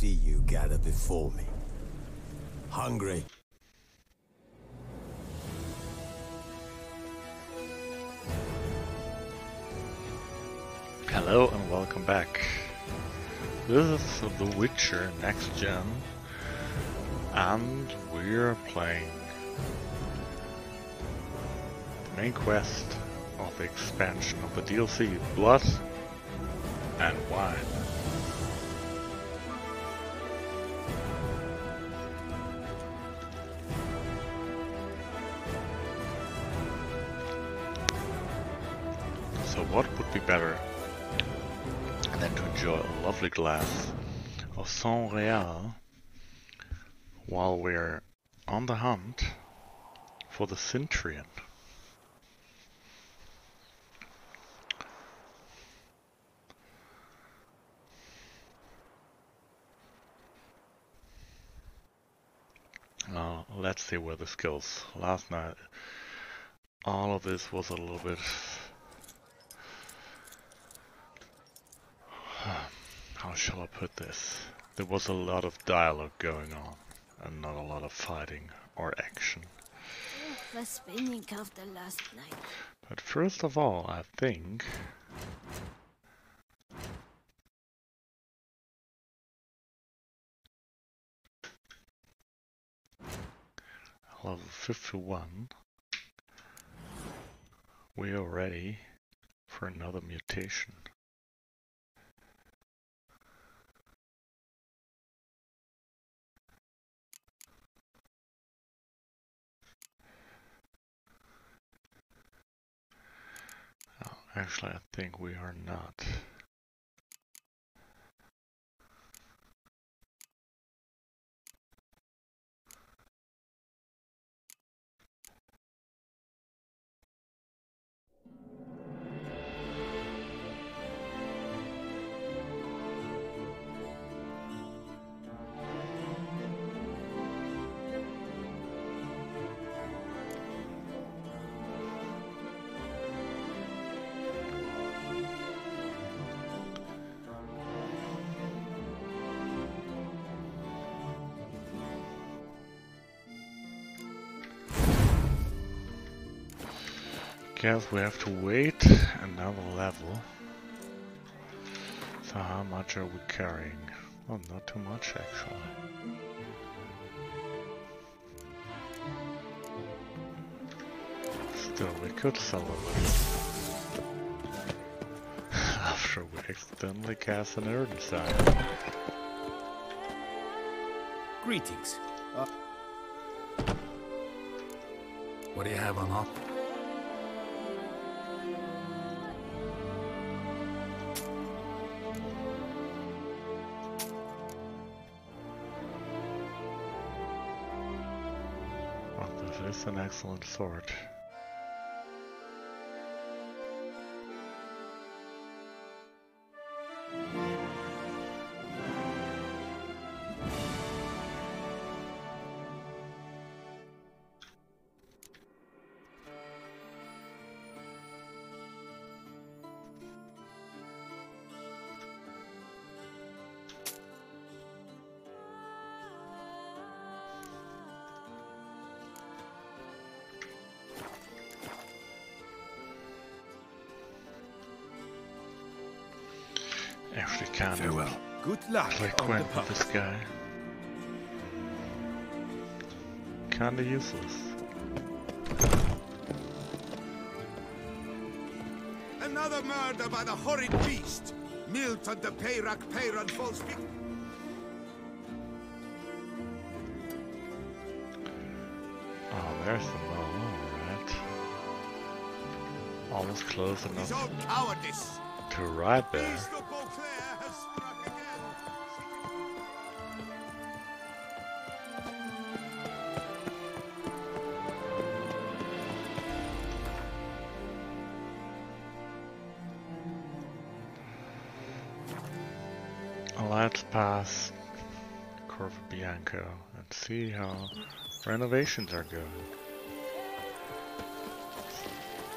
see you gather before me. Hungry? Hello and welcome back. This is The Witcher NextGen, and we're playing the main quest of the expansion of the DLC, Blood and Wine. So what would be better than to enjoy a lovely glass of Cintrian while we're on the hunt for the Cintrian. Let's see where this goes. Last night all of this was a little bit how shall I put this? There was a lot of dialogue going on and not a lot of fighting or action. Was bin ich after last night? But first of all, I think level 51, we are ready for another mutation. Actually, I think we are not. Guess we have to wait another level. So how much are we carrying? Oh, not too much actually. Still, we could sell it after we accidentally cast an Erden sign. Greetings. What do you have on offer? This is an excellent sword. Actually can't Farewell. Good luck click on win the with this guy. Kinda useless. Another murder by the horrid beast! Milton the Peyrak Peyran falls victim. Oh, there's the mole, alright. Almost close His enough own cowardice! to ride there. Beast of Beauclair has struck again! Let's pass Corvo Bianco and see how renovations are going.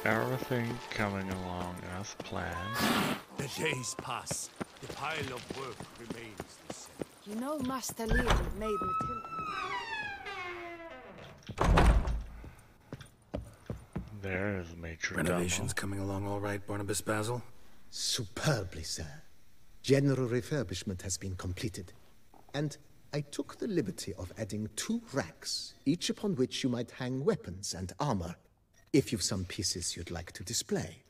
Everything coming along as planned. The days pass. The pile of work remains the same. You know Master Leon made Matilda. There is Major Renovations Domo. coming along all right, Barnabas Basil? Superbly, sir. General refurbishment has been completed. And I took the liberty of adding 2 racks, each upon which you might hang weapons and armor, if you've some pieces you'd like to display.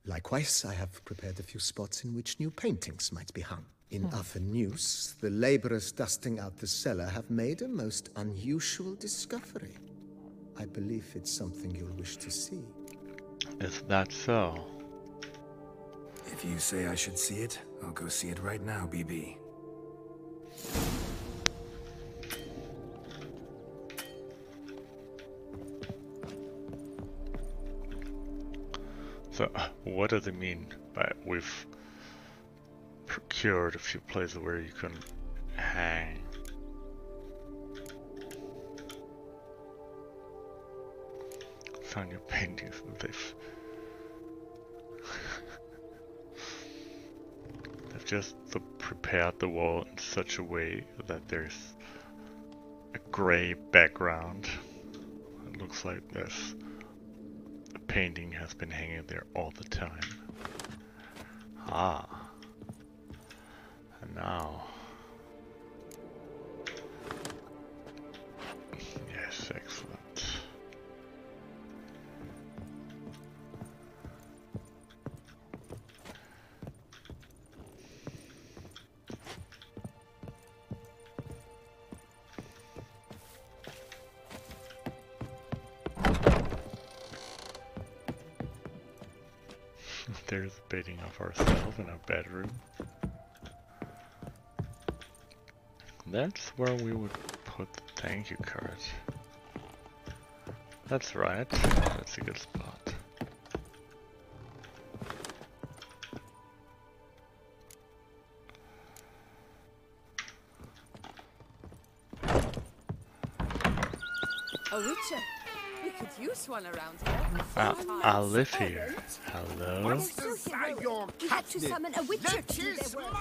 Likewise, I have prepared a few spots in which new paintings might be hung. In other news, the laborers dusting out the cellar have made a most unusual discovery. I believe it's something you'll wish to see. Is that so? If you say I should see it, I'll go see it right now, BB. So, what does it mean by we've procured a few places where you can hang? Found your paintings. They've just prepared the wall in such a way that there's a gray background. It looks like this. A painting has been hanging there all the time. Ah. And now. Yes, excellent. There's a painting of ourselves in our bedroom. That's where we would put the thank you card. That's right. That's a good spot. A witcher. We could use one around here. I live here. Hello? There's still hero. We had to summon a witcher to do their work.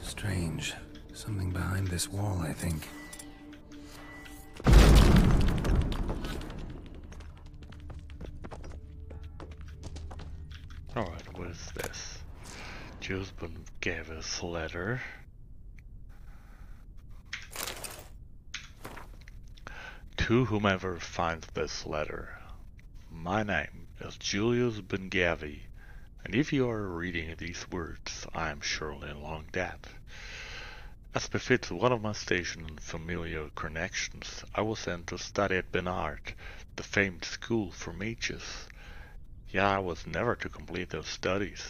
Strange. Something behind this wall, I think. Alright, what is this? Jusbun gave us a letter. To whomever finds this letter, my name is Julius Bengavi, and if you are reading these words, I am surely long dead. As befits one of my station and familiar connections, I was sent to study at Benard, the famed school for mages. Yet I was never to complete those studies.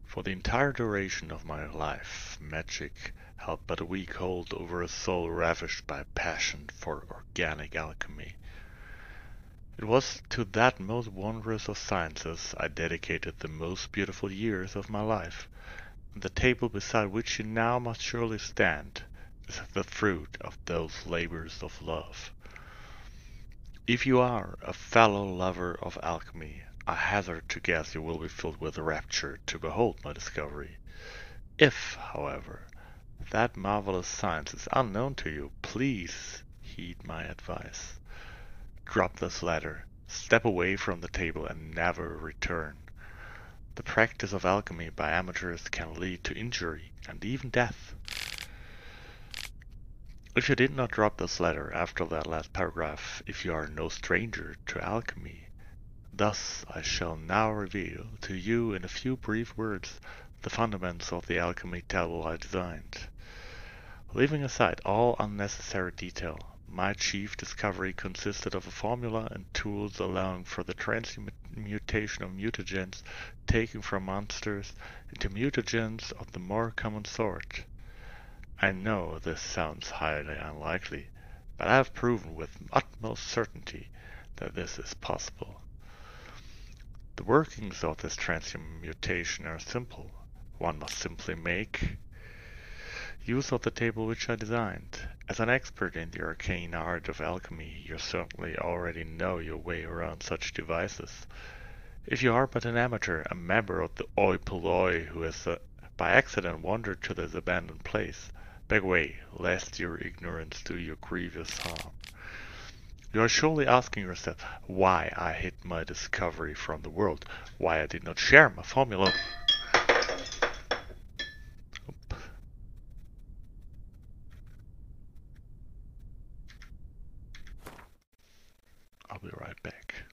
For the entire duration of my life, magic held but a weak hold over a soul ravished by a passion for organic alchemy. It was to that most wondrous of sciences I dedicated the most beautiful years of my life, and the table beside which you now must surely stand is the fruit of those labors of love. If you are a fellow lover of alchemy, I hazard to guess you will be filled with rapture to behold my discovery. If, however, that marvelous science is unknown to you, please heed my advice. Drop this letter, step away from the table, and never return. The practice of alchemy by amateurs can lead to injury and even death. If you did not drop this letter after that last paragraph, if you are no stranger to alchemy, thus I shall now reveal to you in a few brief words the fundamentals of the alchemy table I designed. Leaving aside all unnecessary detail, my chief discovery consisted of a formula and tools allowing for the transmutation of mutagens taken from monsters into mutagens of the more common sort. I know this sounds highly unlikely, but I have proven with utmost certainty that this is possible. The workings of this transmutation are simple. One must simply make use of the table which I designed. As an expert in the arcane art of alchemy, you certainly already know your way around such devices. If you are but an amateur, a member of the oi polloi who has by accident wandered to this abandoned place. Back away, lest your ignorance do you grievous harm. You are surely asking yourself why I hid my discovery from the world, why I did not share my formula. Oop. I'll be right back.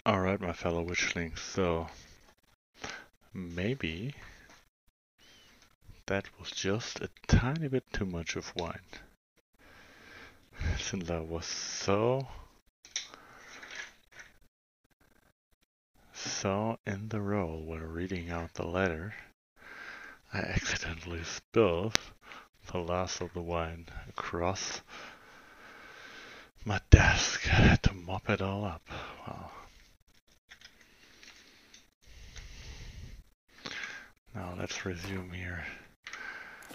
Alright, my fellow witchlings, so maybe that was just a tiny bit too much of wine. Since I was so in the role when reading out the letter, I accidentally spilled the last of the wine across my desk. I had to mop it all up. Wow. Now let's resume here.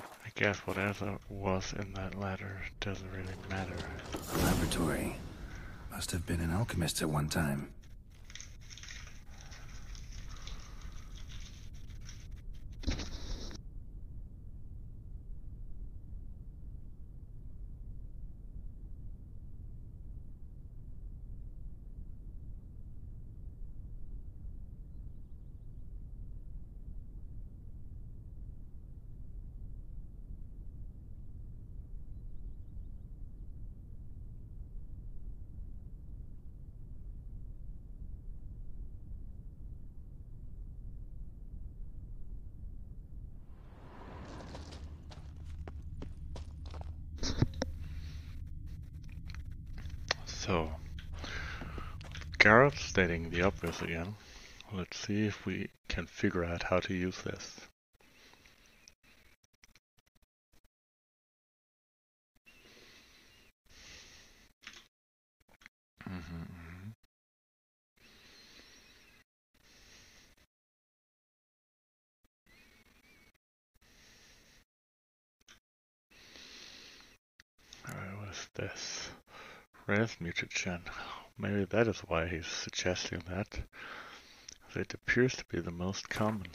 I guess whatever was in that letter doesn't really matter. Laboratory. Must have been an alchemist at one time. So, Garrett stating the obvious again. Let's see if we can figure out how to use this. Alright, what is this? Res mutagen. Maybe that is why he's suggesting that. It appears to be the most common.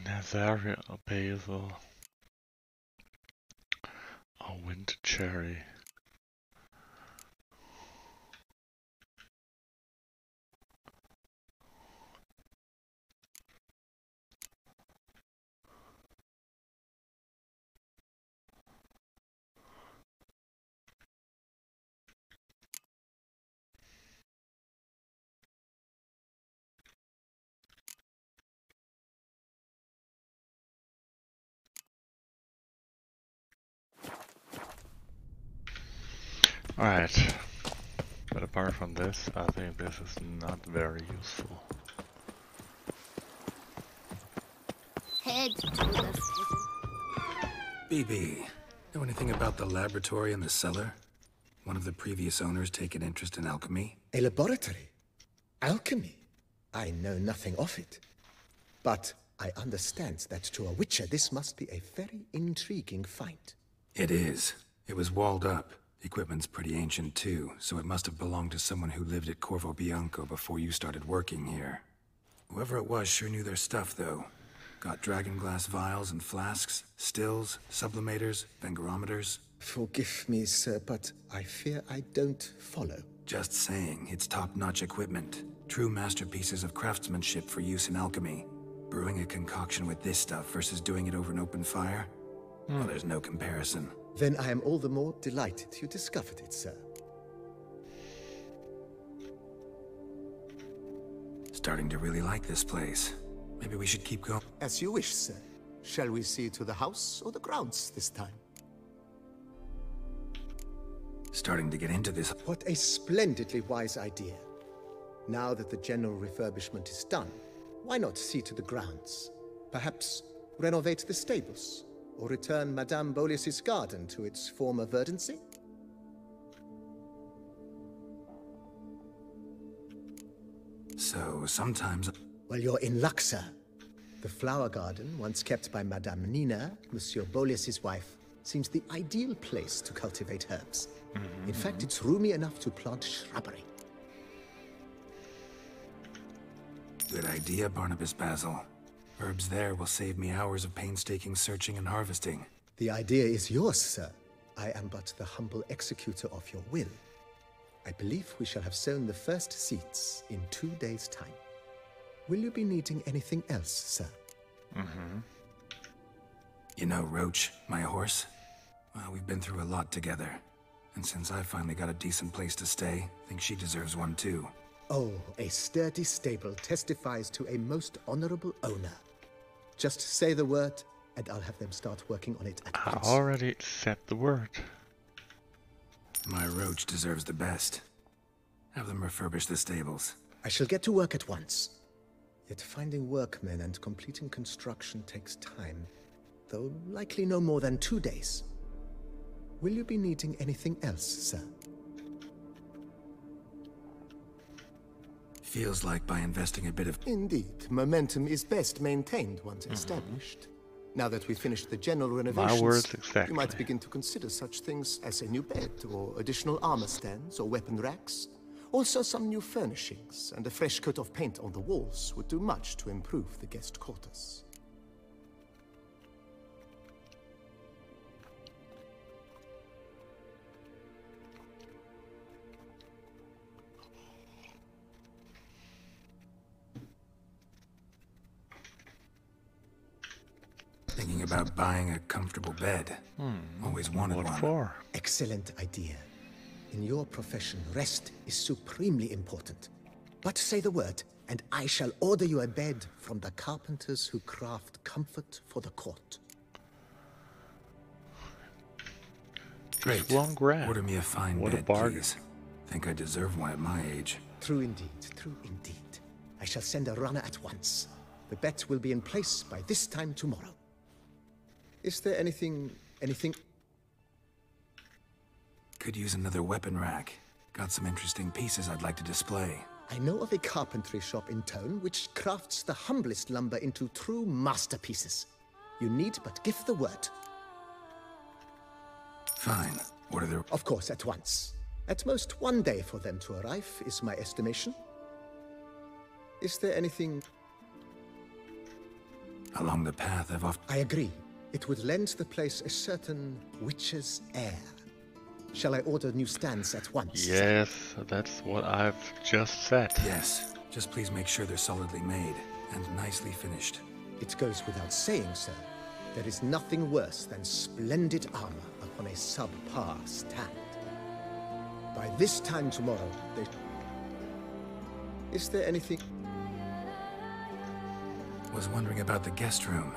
Nazaria basil. A wind cherry. Alright, but apart from this, I think this is not very useful. Head to the prison. BB, know anything about the laboratory in the cellar? One of the previous owners take an interest in alchemy? A laboratory? Alchemy? I know nothing of it. But I understand that to a witcher this must be a very intriguing find. It is. It was walled up. The equipment's pretty ancient too, so it must have belonged to someone who lived at Corvo Bianco before you started working here. Whoever it was sure knew their stuff though. Got dragon glass vials and flasks, stills, sublimators, vengerometers. Forgive me, sir, but I fear I don't follow. Just saying, it's top-notch equipment. True masterpieces of craftsmanship for use in alchemy. Brewing a concoction with this stuff versus doing it over an open fire? Well, there's no comparison. Then I am all the more delighted you discovered it, sir. Starting to really like this place. Maybe we should keep going. As you wish, sir. Shall we see to the house or the grounds this time? Starting to get into this. What a splendidly wise idea. Now that the general refurbishment is done, why not see to the grounds? Perhaps renovate the stables, or return Madame Bolis's garden to its former verdancy? So sometimes... Well, you're in luck, sir. The flower garden, once kept by Madame Nina, Monsieur Bolis's wife, seems the ideal place to cultivate herbs. In fact, it's roomy enough to plant shrubbery. Good idea, Barnabas Basil. Herbs there will save me hours of painstaking searching and harvesting. The idea is yours, sir. I am but the humble executor of your will. I believe we shall have sown the first seeds in 2 days' time. Will you be needing anything else, sir? You know, Roach, my horse? Well, we've been through a lot together. And since I finally got a decent place to stay, I think she deserves one too. Oh, a sturdy stable testifies to a most honorable owner. Just say the word, and I'll have them start working on it at I once. already said the word. My Roach deserves the best. Have them refurbish the stables. I shall get to work at once. Yet finding workmen and completing construction takes time, though likely no more than 2 days. Will you be needing anything else, sir? Feels like by investing a bit of... Indeed, momentum is best maintained once established. Now that we've finished the general renovations, words exactly. you might begin to consider such things as a new bed, or additional armor stands, or weapon racks. Also, some new furnishings and a fresh coat of paint on the walls would do much to improve the guest quarters. Thinking about buying a comfortable bed. Always wanted What one. for? Excellent idea. In your profession, rest is supremely important. But say the word, and I shall order you a bed from the carpenters who craft comfort for the court. Great. Long grab. Order me a fine What a bed, bargain. please. Think I deserve one at my age. True indeed, true indeed. I shall send a runner at once. The bet will be in place by this time tomorrow. Is there anything... Could use another weapon rack. Got some interesting pieces I'd like to display. I know of a carpentry shop in town which crafts the humblest lumber into true masterpieces. You need but give the word. Fine. Order the... Of course, at once. At most 1 day for them to arrive, is my estimation. Is there anything... Along the path I've often... I agree. It would lend the place a certain witch's air. Shall I order new stands at once? Yes, that's what I've just said. Yes. Just please make sure they're solidly made and nicely finished. It goes without saying, sir. There is nothing worse than splendid armor upon a subpar stand. By this time tomorrow, they... Is there anything... Was wondering about the guest room.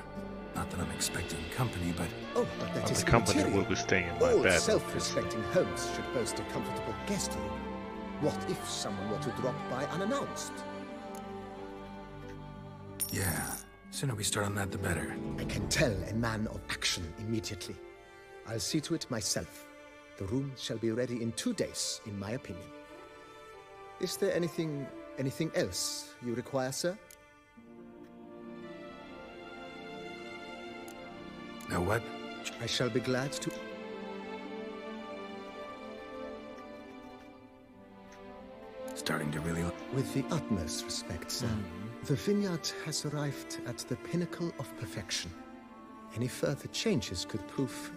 Not that I'm expecting company, but... Oh, but that is The company immaterial. will be staying in my All bed. self-respecting homes should boast a comfortable guest room. What if someone were to drop by unannounced? Yeah. Sooner we start on that, the better. I can tell a man of action immediately. I'll see to it myself. The room shall be ready in 2 days, in my opinion. Is there anything else you require, sir? Now what? I shall be glad to... Starting to really... With the utmost respect, sir. The vineyard has arrived at the pinnacle of perfection. Any further changes could prove...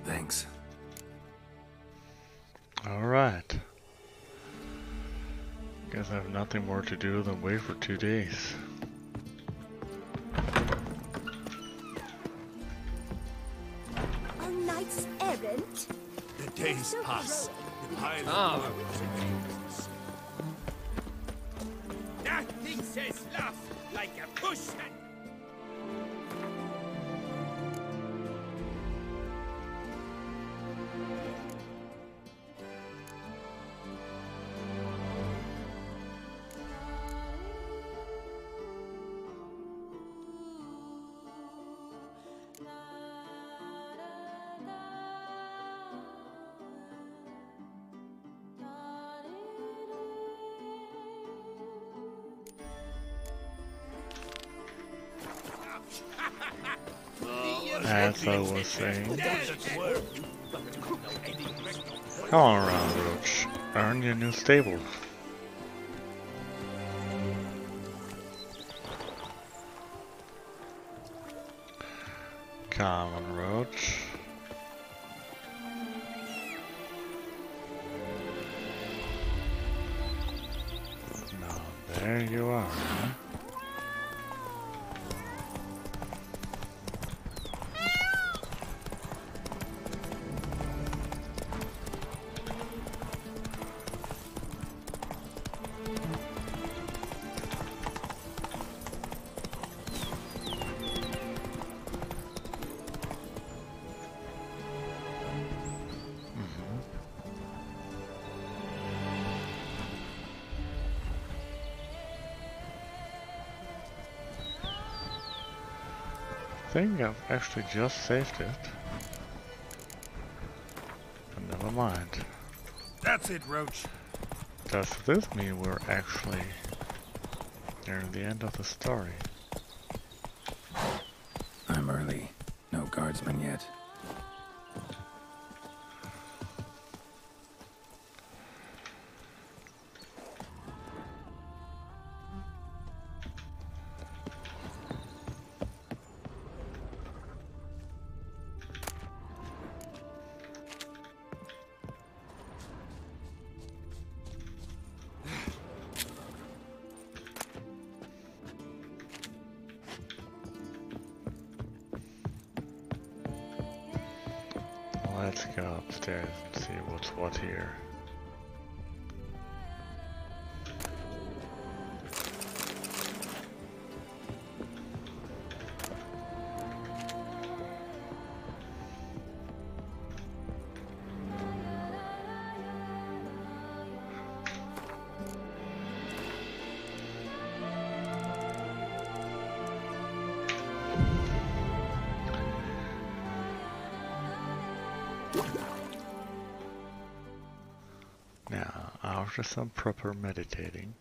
Thanks. Alright. Guess I have nothing more to do than wait for 2 days. Our knight's errant? The days pass. The pile Ah. of wood increases. Nothing says love like a bushman. as I was saying. Come on around, Roach. Earn your new stable. Come on, Roach. Now, there you are, huh? I think I've actually just saved it. But never mind. That's it, Roach. Does this mean we're actually near the end of the story? I'm early. No guardsmen yet. Let's go upstairs and see what's what here. Now, after some proper meditating,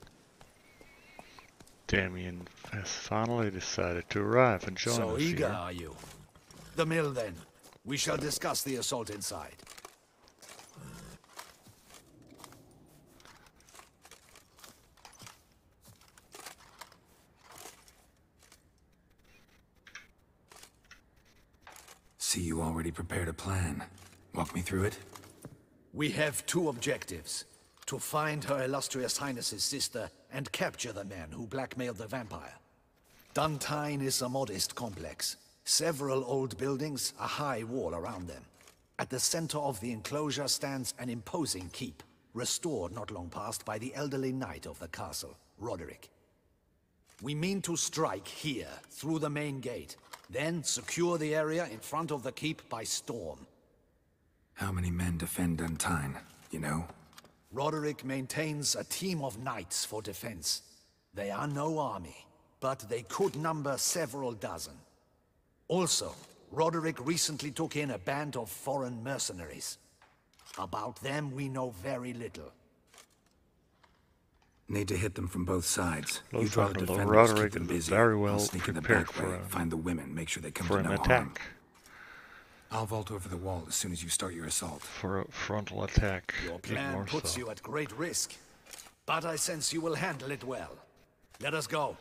Damien has finally decided to arrive and join So us eager, here. are you? The mill, then. We shall discuss the assault inside. See, you already prepared a plan. Walk me through it. We have two objectives. To find Her Illustrious Highness's sister and capture the man who blackmailed the vampire. Duntine is a modest complex. Several old buildings, a high wall around them. At the center of the enclosure stands an imposing keep, restored not long past by the elderly knight of the castle, Roderick. We mean to strike here, through the main gate, then secure the area in front of the keep by storm. How many men defend Duntine, you know? Roderick maintains a team of knights for defense. They are no army, but they could number several dozen. Also, Roderick recently took in a band of foreign mercenaries. About them we know very little. Need to hit them from both sides. You Looks draw like the the defenders, Roderick keep them is busy. very well I'll sneak in the prepared back for way, find the women, make sure they come for to an no harm. attack. I'll vault over the wall as soon as you start your assault. For a frontal attack. Your even plan more puts so. you at great risk. But I sense you will handle it well. Let us go.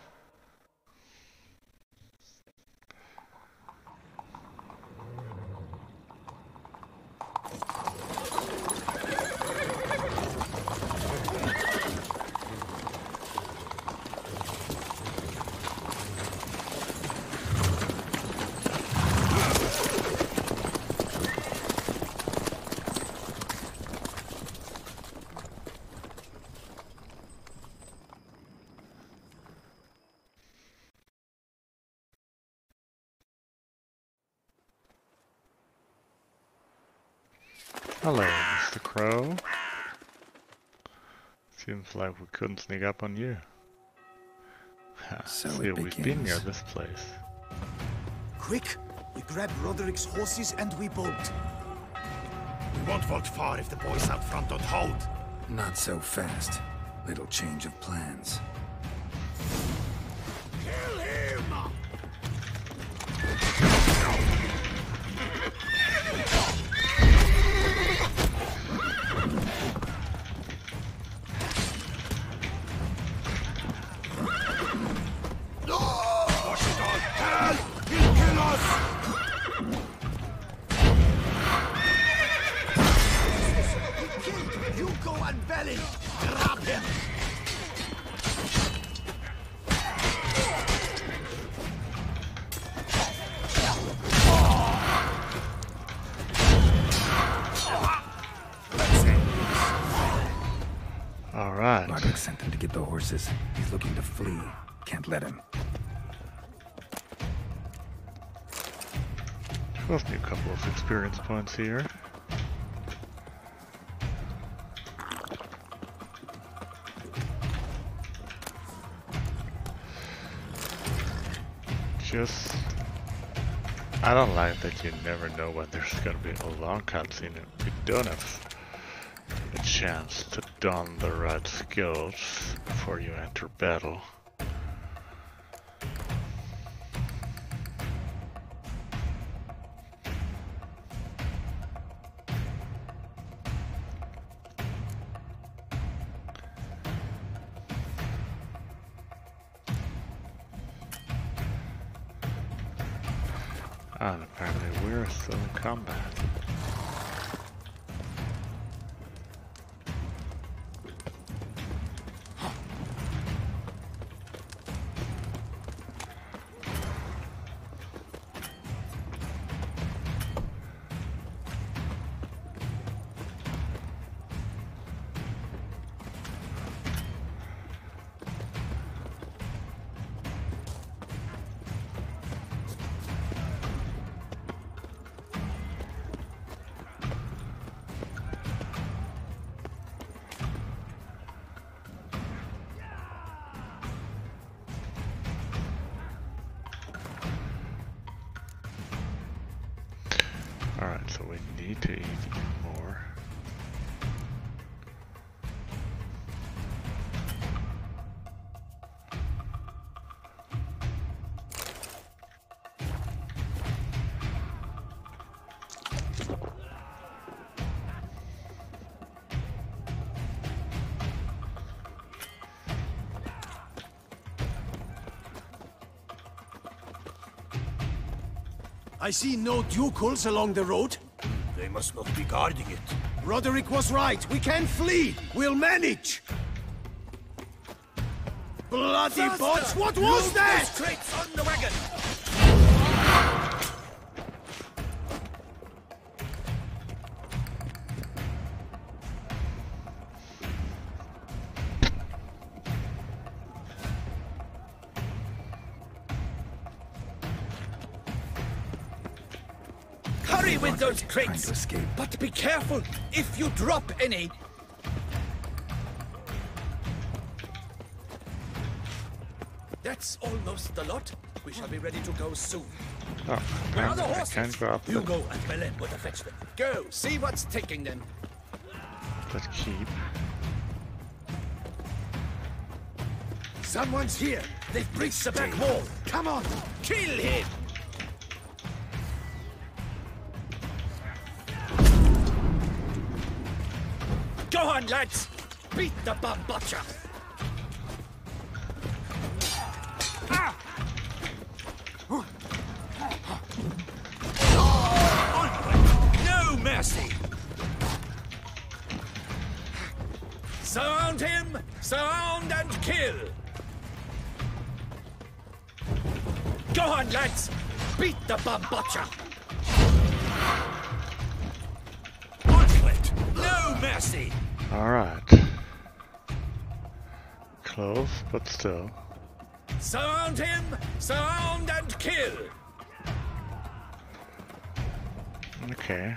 Hello, Mr. Crow. Seems like we couldn't sneak up on you. So See, it we've been begins. near this place. Quick! We grab Roderick's horses and we bolt. We won't vault far if the boys out front don't hold. Not so fast. Little change of plans. Kill him! Roderick sent them to get the horses. He's looking to flee. Can't let him. Cost me a couple of experience points here. I don't like that you never know when there's gonna be a long cutscene and you don't have a chance to don the right skills before you enter battle. And apparently we're still in combat. Alright, so we need to eat more. I see no ducals along the road. They must not be guarding it. Roderick was right. We can flee. We'll manage. Bloody bots! What was that? Crates on the wagon! Hurry with those Trying crates! to escape. But be careful if you drop any. That's almost the lot. We shall be ready to go soon. Oh, Where are the I horses? can't go up You that, go and Belen will fetch them. Go, see what's taking them. that keep. Someone's here. They've breached the back wall. Come on. Kill him! Go on, lads! Beat the bum butcher! Ah! Onward! No mercy! Surround him! Surround and kill! Go on, lads! Beat the bum butcher! Onward! No mercy! Alright. Close, but still. Surround him! Surround and kill! Okay.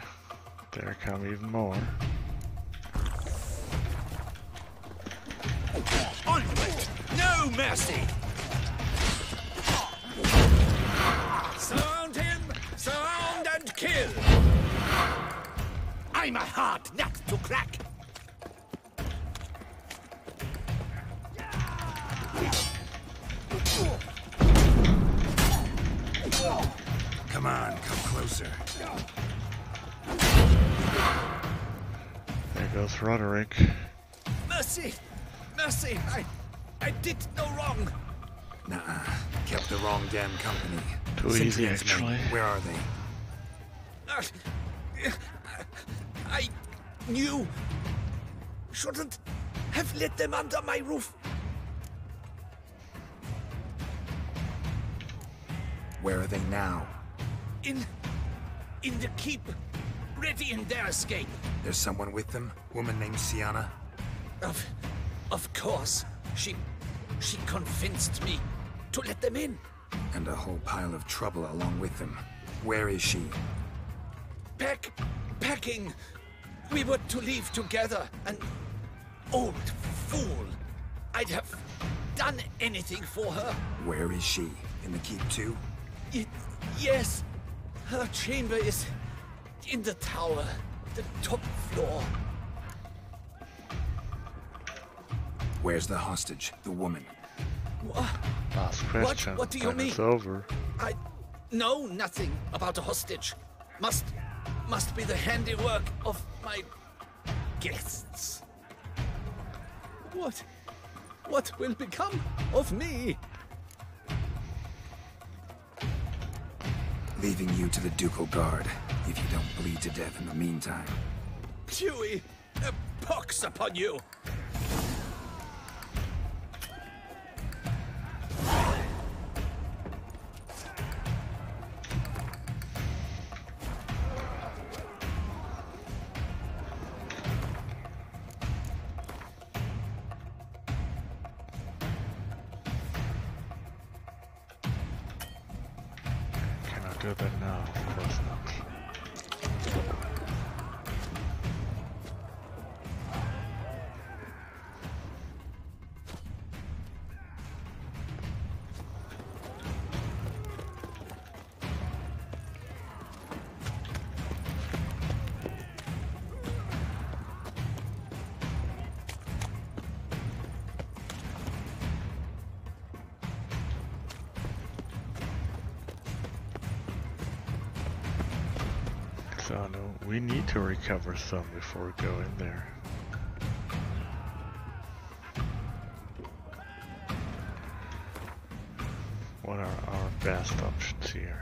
There come even more. Onward! No mercy! Surround him! Surround and kill! I'm a hard nut to crack! Come on, come closer. There goes Roderick. Mercy! Mercy! I did no wrong! Nuh-uh. Kept the wrong damn company. Too easy, Cintrian's men, actually. where are they? I knew. Shouldn't have let them under my roof. Where are they now? In the keep. Ready in their escape. There's someone with them? Woman named Sienna? Of course. She convinced me to let them in. And a whole pile of trouble along with them. Where is she? Packing. We were to leave together. An old fool. I'd have done anything for her. Where is she? In the keep too? Yes. Her chamber is in the tower. The top floor. Where's the hostage? The woman? Last question. What do you then mean? It's over. I know nothing about a hostage. Must be the handiwork of my guests. What will become of me? Leaving you to the ducal guard, if you don't bleed to death in the meantime. Chewie, a pox upon you! Do that now, of course not. So no, we need to recover some before we go in there. What are our best options here?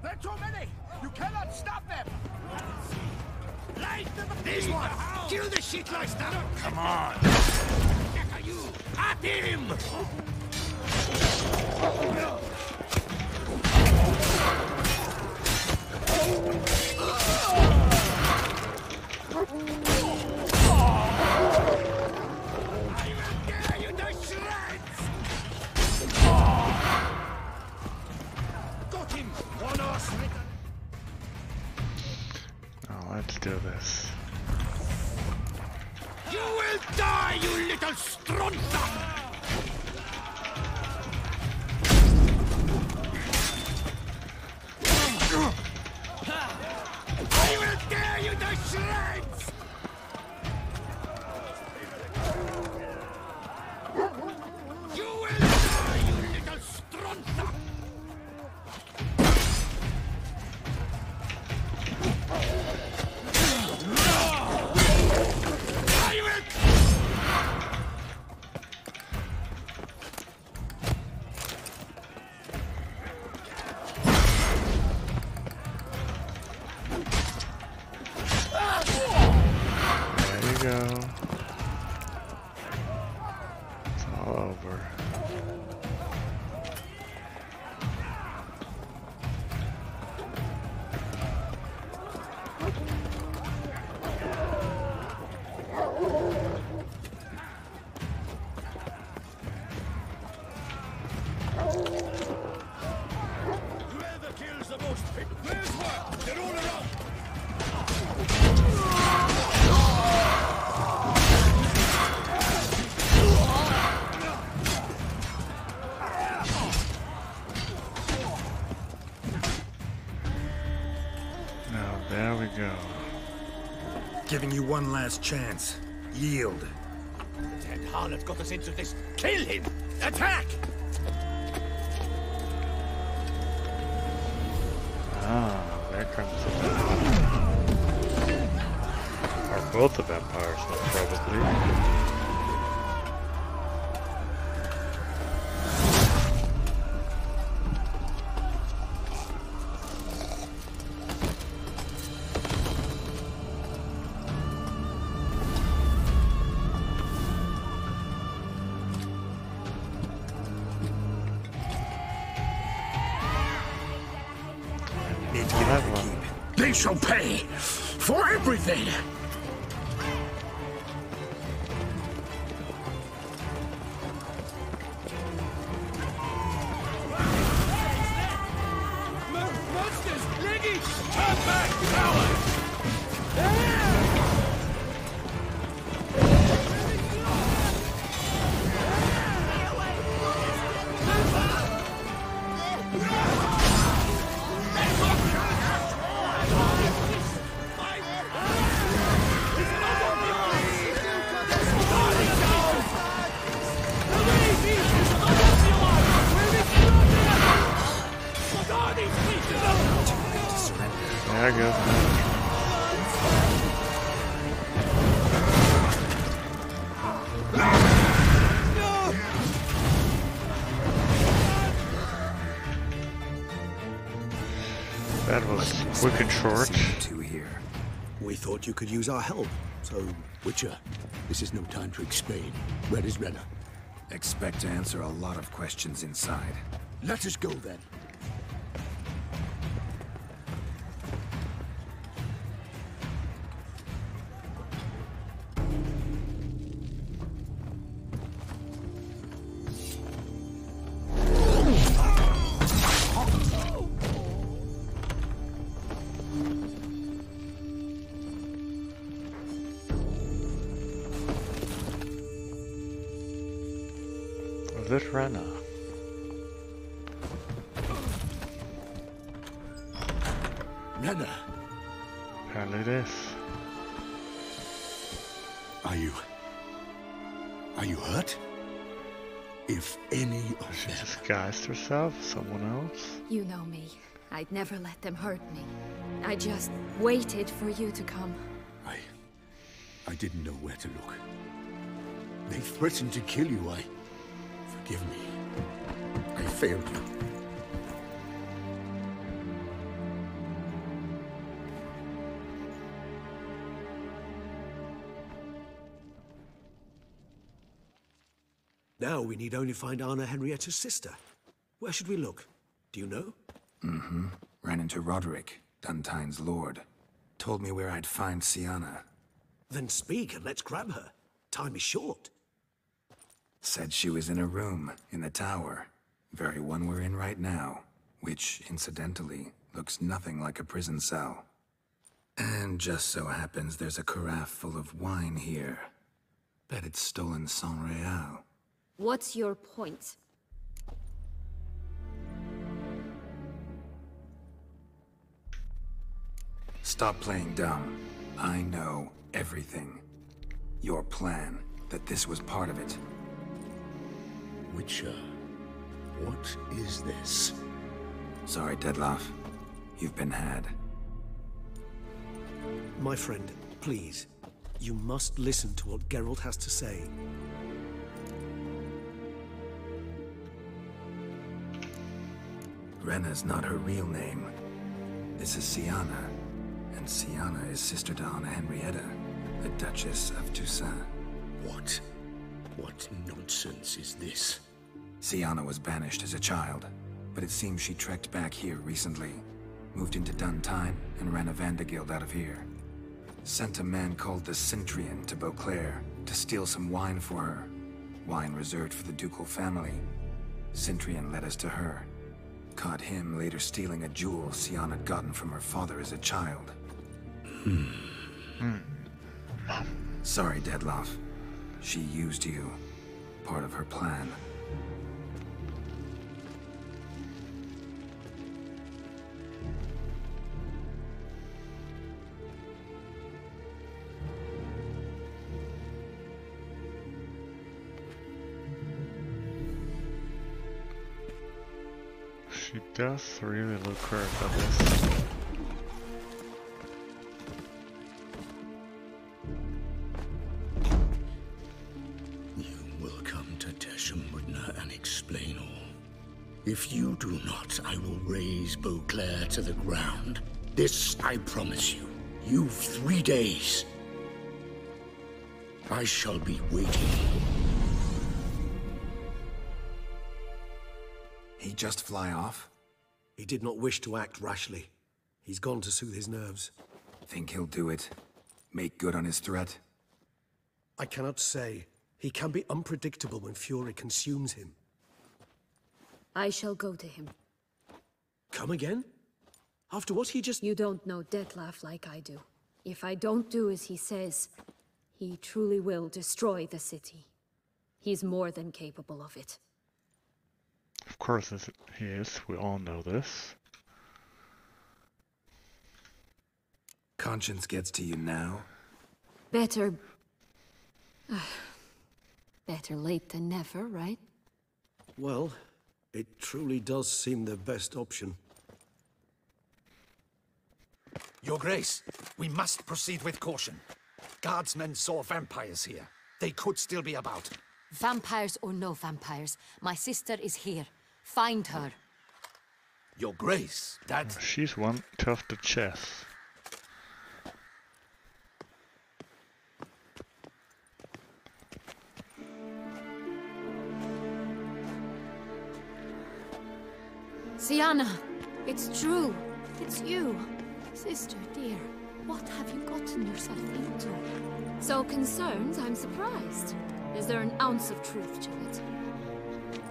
They're too many! You cannot stop them! Light them! This one! Kill the shitleister! Come on! Are you? At him! Let's do this. You will die, you little strunter! I will tear you to shreds! You will die, you little strunter! one last chance. Yield. The dead harlot got us into this. Kill him! Attack! Ah, there comes the vampire. Or both the vampires, most probably. They shall pay for everything! Monsters! Leggy! Turn back, cowards! There goes that was quick and short. We thought you could use our help, so... Witcher, this is no time to explain. Where is Renna? Expect to answer a lot of questions inside. Let us go then. Is it Renna? Renna! Apparently it is. Are you hurt? If any of She them... disguised herself, someone else? You know me. I'd never let them hurt me. I just waited for you to come. I didn't know where to look. They threatened to kill you. Forgive me. I failed you. Now we need only find Anna Henrietta's sister. Where should we look? Do you know? Mm-hmm. Ran into Roderick, Duntine's lord. Told me where I'd find Sienna. Then speak and let's grab her. Time is short. Said she was in a room in the tower. Very one we're in right now. Which, incidentally, looks nothing like a prison cell. And just so happens there's a carafe full of wine here. Bet it's stolen Saint-Réal. What's your point? Stop playing dumb. I know everything. Your plan, that this was part of it. Witcher, what is this? Sorry, Dettlaff. You've been had. My friend, please. You must listen to what Geralt has to say. Renna's not her real name. This is Sienna. And Sienna is sister to Anna Henrietta, the Duchess of Toussaint. What nonsense is this? Sienna was banished as a child, but it seems she trekked back here recently. Moved into Duntine and ran a Vanderguild out of here. Sent a man called the Cintrian to Beauclair to steal some wine for her. Wine reserved for the ducal family. Cintrian led us to her. Caught him later stealing a jewel Sienna had gotten from her father as a child. Sorry, Dettlaff. She used you. Part of her plan. She does really look hurt at this. You will come to Teshumudna and explain all. If you do not, I will raze Beauclair to the ground. This I promise you. You've 3 days. I shall be waiting. He'd just fly off? He did not wish to act rashly. He's gone to soothe his nerves. Think he'll do it? Make good on his threat? I cannot say. He can be unpredictable when fury consumes him. I shall go to him. Come again? After what he just... You don't know Dettlaff like I do. If I don't do as he says, he truly will destroy the city. He's more than capable of it. Of course he is, we all know this. Conscience gets to you now? Better... better late than never, right? Well, it truly does seem the best option. Your Grace, we must proceed with caution. Guardsmen saw vampires here. They could still be about. Vampires or no vampires, my sister is here. Find her. Your Grace, that... She's one tough to chess. Siana, it's true. It's you. Sister, dear, what have you gotten yourself into? So concerned, I'm surprised. Is there an ounce of truth to it?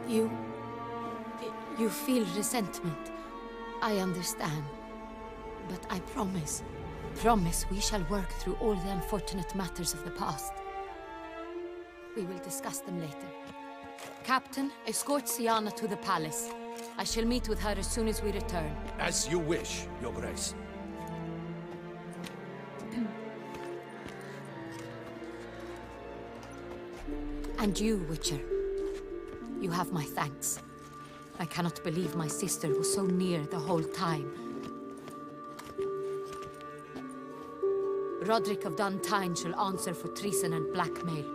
You feel resentment. I understand. But I promise we shall work through all the unfortunate matters of the past. We will discuss them later. Captain, escort Siana to the palace. I shall meet with her as soon as we return. As you wish, Your Grace. And you, Witcher. You have my thanks. I cannot believe my sister was so near the whole time. Roderick of Duntine shall answer for treason and blackmail.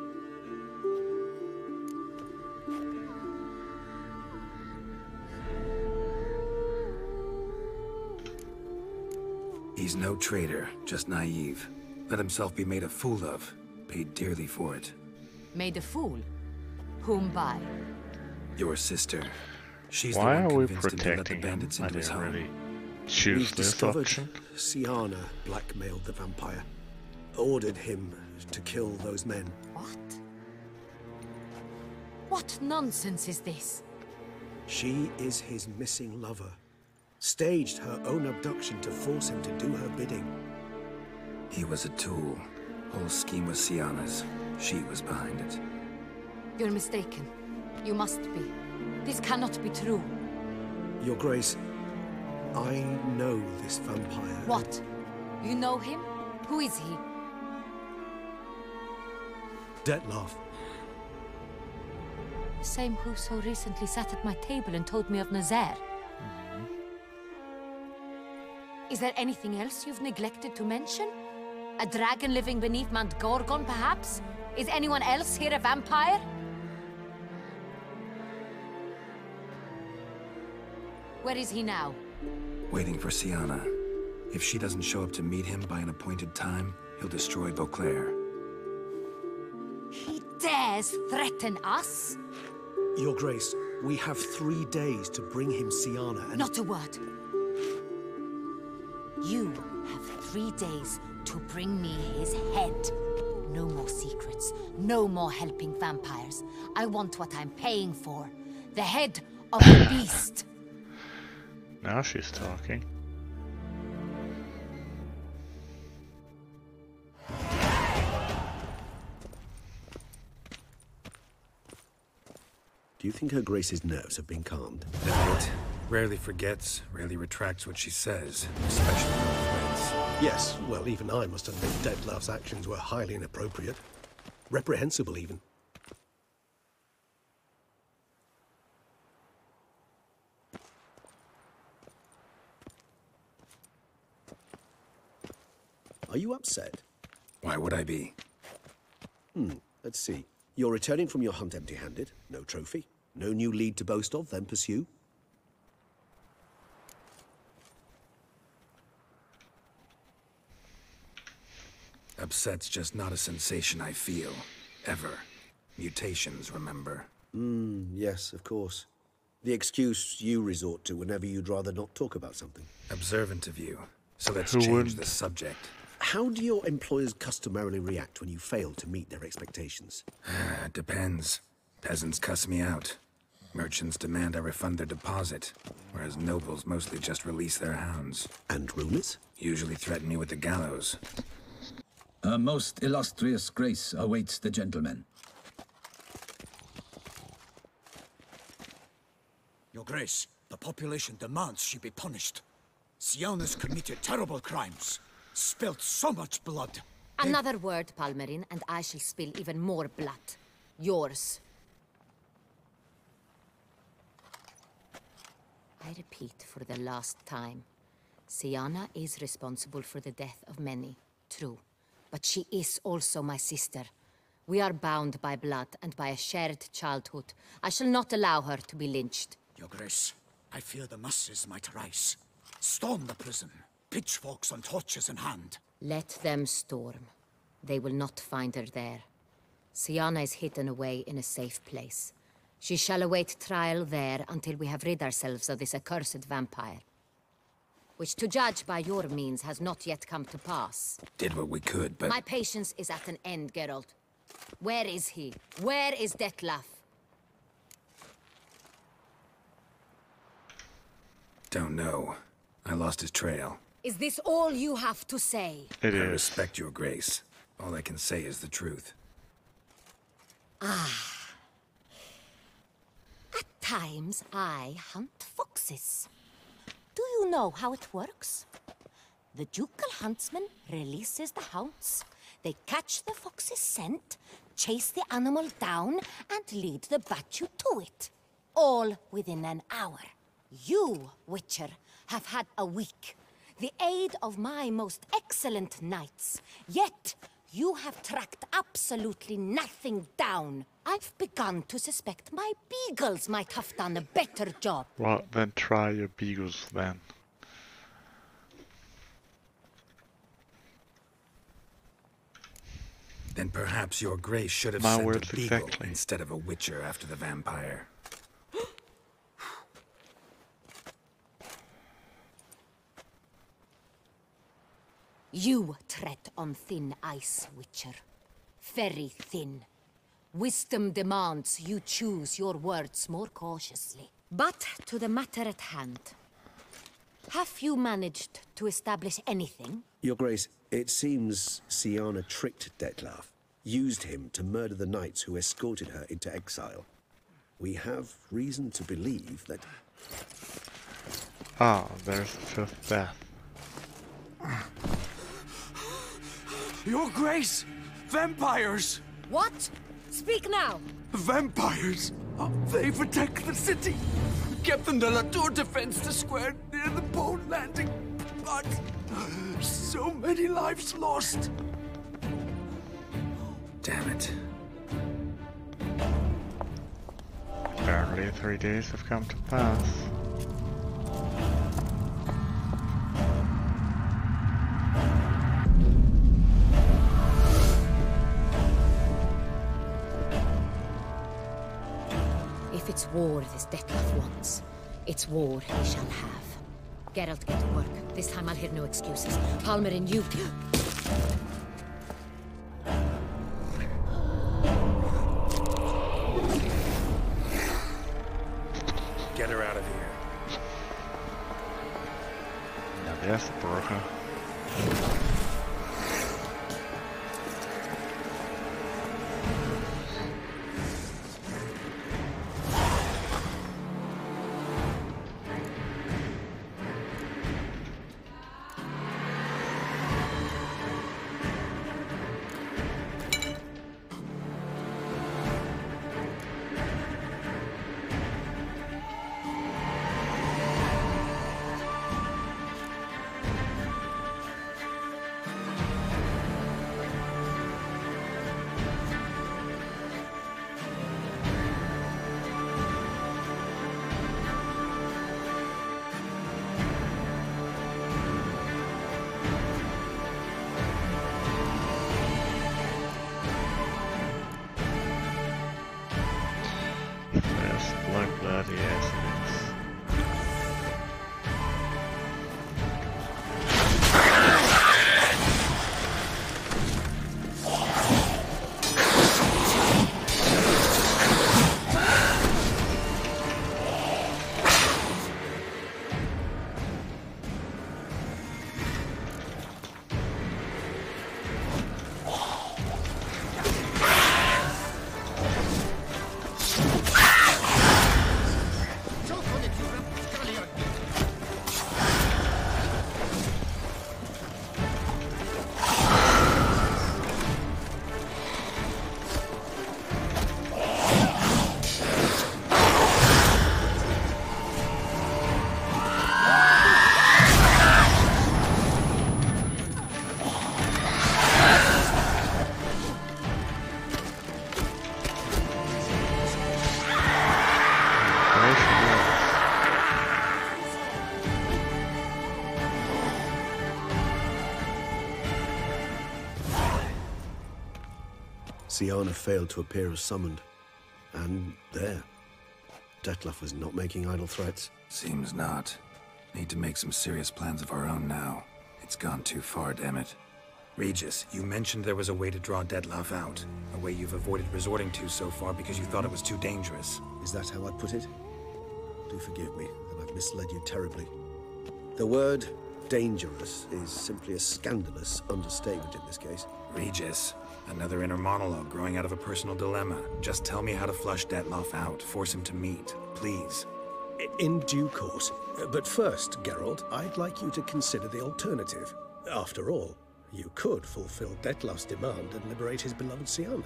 He's no traitor, just naive. Let himself be made a fool of. Paid dearly for it. Made a fool? Whom by? Your sister. She's Why the one are we convinced him to let the protecting bandits him? I into his didn't home. really choose We've this discovered option. Siana blackmailed the vampire. Ordered him to kill those men. What? What nonsense is this? She is his missing lover. Staged her own abduction to force him to do her bidding. He was a tool. Whole scheme was Siana's. She was behind it. You're mistaken. You must be. This cannot be true. Your Grace, I know this vampire. What? You know him? Who is he? Dettlaff. The same who so recently sat at my table and told me of Nazaire. Is there anything else you've neglected to mention? A dragon living beneath Mount Gorgon, perhaps? Is anyone else here a vampire? Where is he now? Waiting for Siana. If she doesn't show up to meet him by an appointed time, he'll destroy Beauclair. He dares threaten us? Your Grace, we have 3 days to bring him Siana and... Not a word. You have 3 days to bring me his head. No more secrets. No more helping vampires. I want what I'm paying for. The head of the beast. Now she's talking. Do you think Her Grace's nerves have been calmed? A bit. Rarely forgets, rarely retracts what she says, especially when friends. Yes, well, even I must admit Dettlaff's actions were highly inappropriate. Reprehensible, even. Are you upset? Why would I be? Let's see. You're returning from your hunt empty-handed. No trophy. No new lead to boast of, then pursue. Upset's just not a sensation I feel. Ever. Mutations, remember? Yes, of course. The excuse you resort to whenever you'd rather not talk about something. Observant of you. So let's Who change wouldn't? the subject. How do your employers customarily react when you fail to meet their expectations? Depends. Peasants cuss me out. Merchants demand I refund their deposit, whereas nobles mostly just release their hounds. And rulers? Usually threaten me with the gallows. A most illustrious grace awaits the gentleman. Your Grace, the population demands she be punished. Siana's committed terrible crimes. Spilt so much blood. Another word, Palmerin, and I shall spill even more blood. Yours. I repeat for the last time. Siana is responsible for the death of many, true. But she is also my sister. We are bound by blood and by a shared childhood. I shall not allow her to be lynched. Your Grace, I fear the masses might rise. Storm the prison, pitchforks and torches in hand. Let them storm. They will not find her there. Siana is hidden away in a safe place. She shall await trial there until we have rid ourselves of this accursed vampire. Which, to judge by your means, has not yet come to pass. Did what we could, but... My patience is at an end, Geralt. Where is he? Where is Detlef? Don't know. I lost his trail. Is this all you have to say? It I is. respect your grace. All I can say is the truth. At times, I hunt foxes. Do you know how it works? The ducal huntsman releases the hounds. They catch the fox's scent, chase the animal down, and lead the Batu to it. All within an hour. You, Witcher, have had a week. The aid of my most excellent knights. Yet, you have tracked absolutely nothing down. I've begun to suspect my beagles might have done a better job. Well, then try your beagles then. Then perhaps your grace should have My sent words a beagle exactly. instead of a witcher after the vampire. You tread on thin ice, Witcher. Very thin. Wisdom demands you choose your words more cautiously. But to the matter at hand. Have you managed to establish anything? Your Grace, it seems Siana tricked Detlef, used him to murder the knights who escorted her into exile. We have reason to believe that... Ah, there's the fifth death. Your Grace! Vampires! What? Speak now! Vampires! They protect the city! Captain de la Tour defends the square near the boat landing, but so many lives lost! Damn it. Apparently 3 days have come to pass. If it's war this Detlef wants, it's war he shall have. Geralt, get to work. This time I'll hear no excuses. Palmerin, you... Get her out of here. Ja, der ist der Burger. Fast like bloody ass. Siana failed to appear as summoned. And there. Dettlaff was not making idle threats. Seems not. Need to make some serious plans of our own now. It's gone too far, damn it. Regis, you mentioned there was a way to draw Dettlaff out. A way you've avoided resorting to so far because you thought it was too dangerous. Is that how I'd put it? Do forgive me that I've misled you terribly. The word dangerous is simply a scandalous understatement in this case. Regis, another inner monologue growing out of a personal dilemma. Just tell me how to flush Dettlaff out. Force him to meet, please. In due course. But first, Geralt, I'd like you to consider the alternative. After all, you could fulfill Dettlaff's demand and liberate his beloved Siana.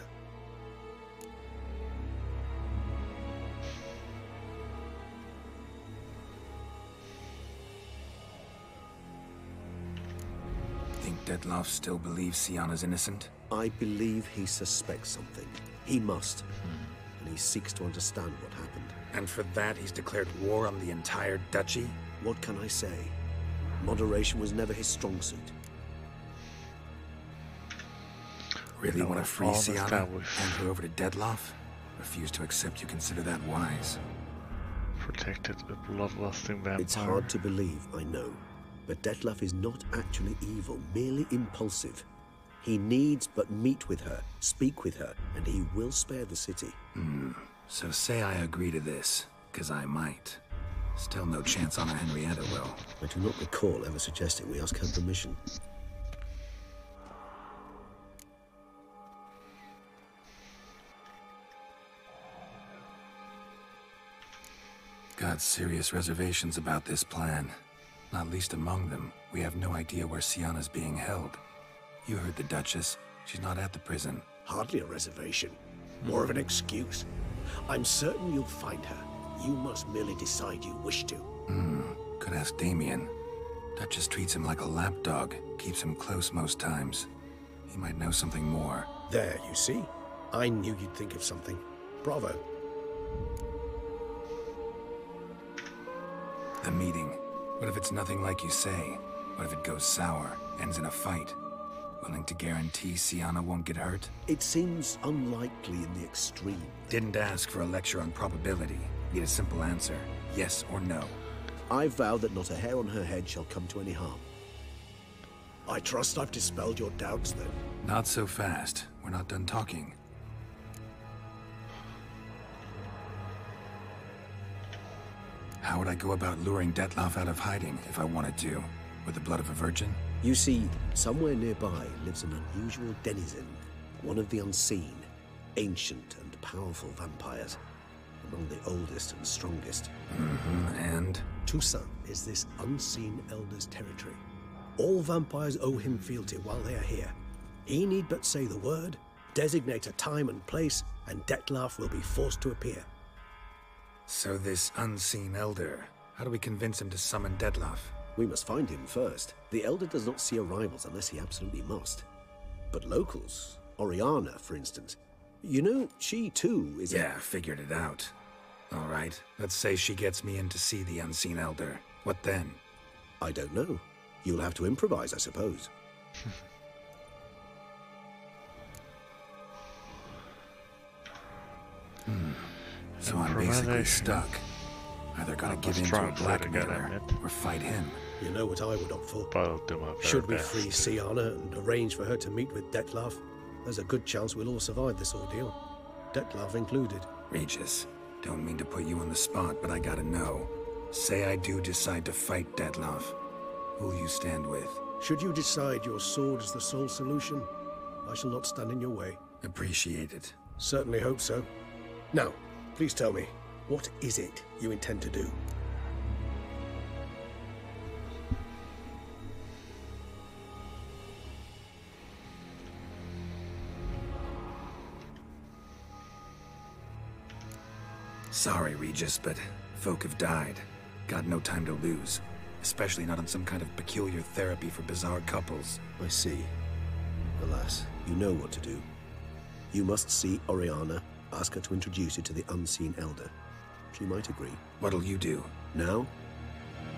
Think Dettlaff still believes Siana's innocent? I believe he suspects something. He must. And he seeks to understand what happened. And for that, he's declared war on the entire duchy? What can I say? Moderation was never his strong suit. Really want to free Siana and her over to Dettlaff? Refuse to accept you consider that wise. Protected a bloodlusting vampire. It's hard to believe, I know. But Dettlaff is not actually evil, merely impulsive. He needs but meet with her, speak with her, and he will spare the city. So say I agree to this, because I might. Still no chance Honor Henrietta will. I do not recall ever suggesting we ask her permission. Got serious reservations about this plan. Not least among them, we have no idea where Siana's being held. You heard the Duchess. She's not at the prison. Hardly a reservation. More of an excuse. I'm certain you'll find her. You must merely decide you wish to. Could ask Damien. Duchess treats him like a lapdog. Keeps him close most times. He might know something more. There, you see? I knew you'd think of something. Bravo. The meeting. What if it's nothing like you say? What if it goes sour, ends in a fight? Willing to guarantee Siana won't get hurt? It seems unlikely in the extreme. Didn't ask for a lecture on probability. Need a simple answer. Yes or no. I vow that not a hair on her head shall come to any harm. I trust I've dispelled your doubts, then. Not so fast. We're not done talking. How would I go about luring Dettlaff out of hiding if I wanted to? With the blood of a virgin? You see, somewhere nearby lives an unusual denizen. One of the unseen, ancient and powerful vampires. Among the oldest and strongest. And? Toussaint is this unseen elder's territory. All vampires owe him fealty while they are here. He need but say the word, designate a time and place, and Dettlaff will be forced to appear. So this unseen elder, how do we convince him to summon Dettlaff? We must find him first. The elder does not see arrivals unless he absolutely must. But locals, Oriana, for instance, you know, she too is Yeah, figured it out. All right, let's say she gets me in to see the unseen elder. What then? I don't know. You'll have to improvise, I suppose. So I'm basically stuck. Either gonna give in to a blackmailer or fight him. You know what I would opt for? I'll do my very Should we best. free Siana and arrange for her to meet with Dettlaff, there's a good chance we'll all survive this ordeal. Dettlaff included. Regis, don't mean to put you on the spot, but I gotta know. Say I do decide to fight Dettlaff. Who'll you stand with? Should you decide your sword is the sole solution, I shall not stand in your way. Appreciate it. Certainly hope so. Now, please tell me, what is it you intend to do? Sorry, Regis, but folk have died. Got no time to lose. Especially not on some kind of peculiar therapy for bizarre couples. I see. Alas, you know what to do. You must see Oriana, ask her to introduce you to the Unseen Elder. She might agree. What'll you do? Now?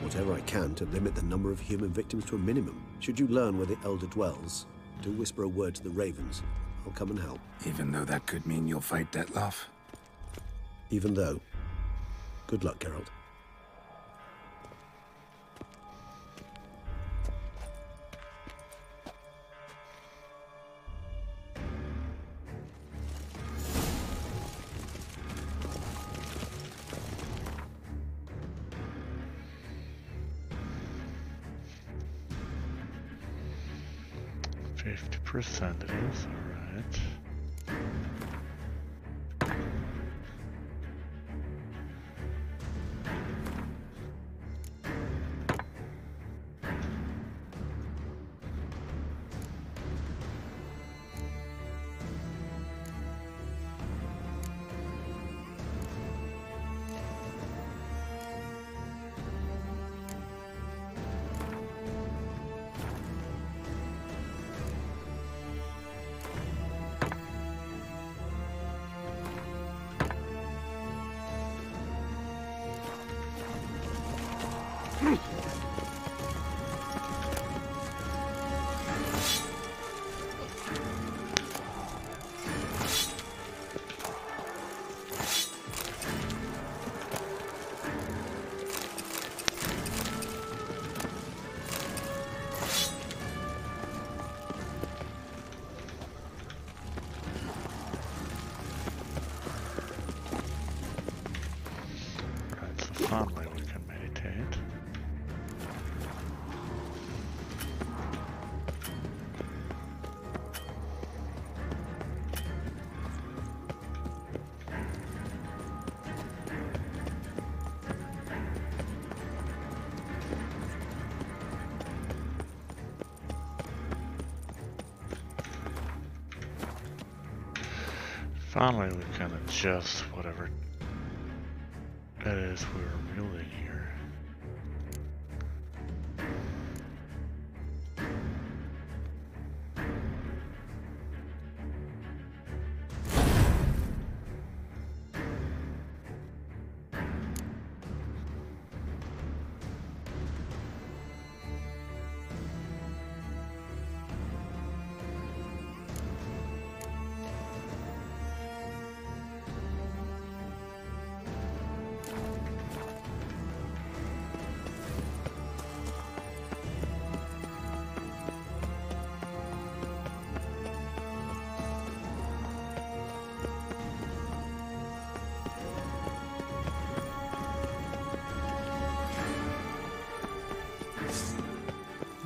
Whatever I can to limit the number of human victims to a minimum. Should you learn where the Elder dwells, do whisper a word to the Ravens. I'll come and help. Even though that could mean you'll fight Dettlaff? Even though. Good luck, Geralt. %, it is, alright. Finally, we can meditate. Finally, we can adjust whatever it is we're wielding here.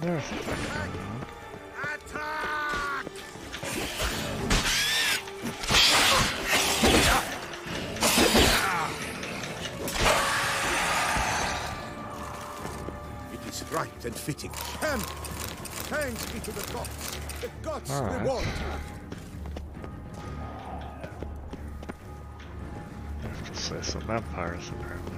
There's Attack! It is right and fitting. Camp! Thanks be to the gods. The gods Alright. reward you. I have to say some vampires apparently.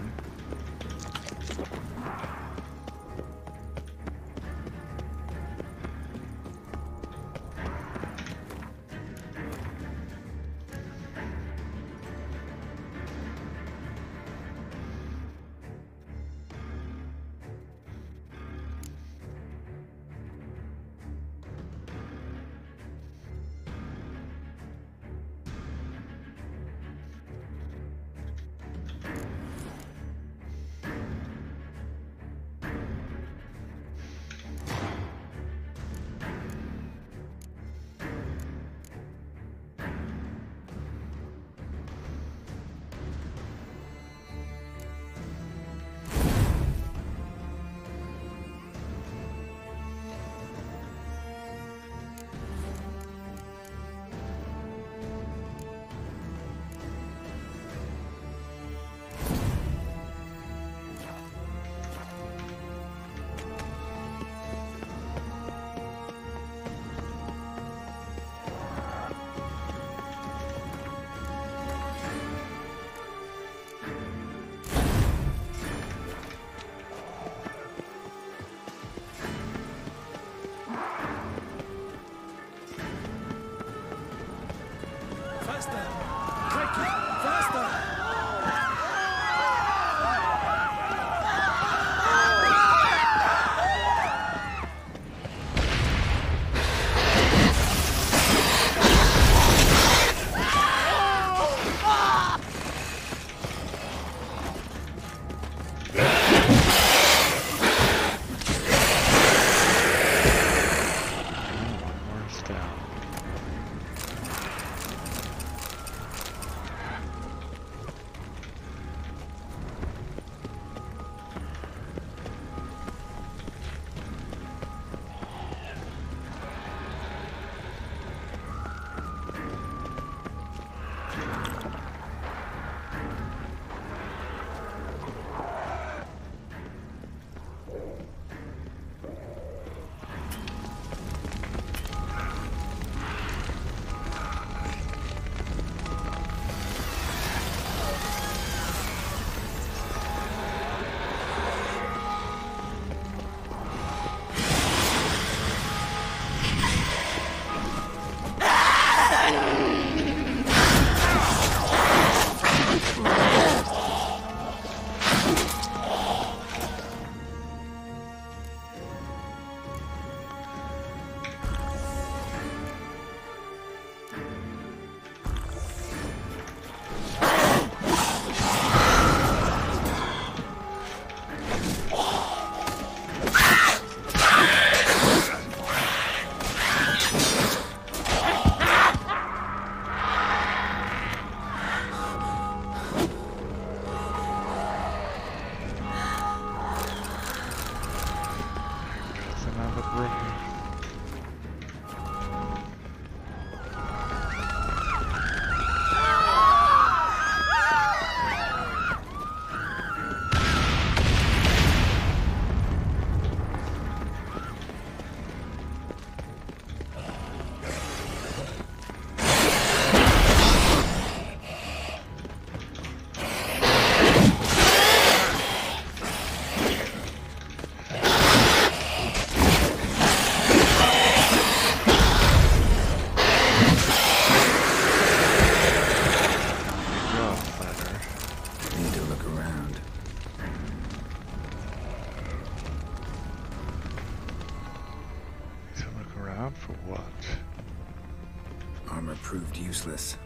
useless.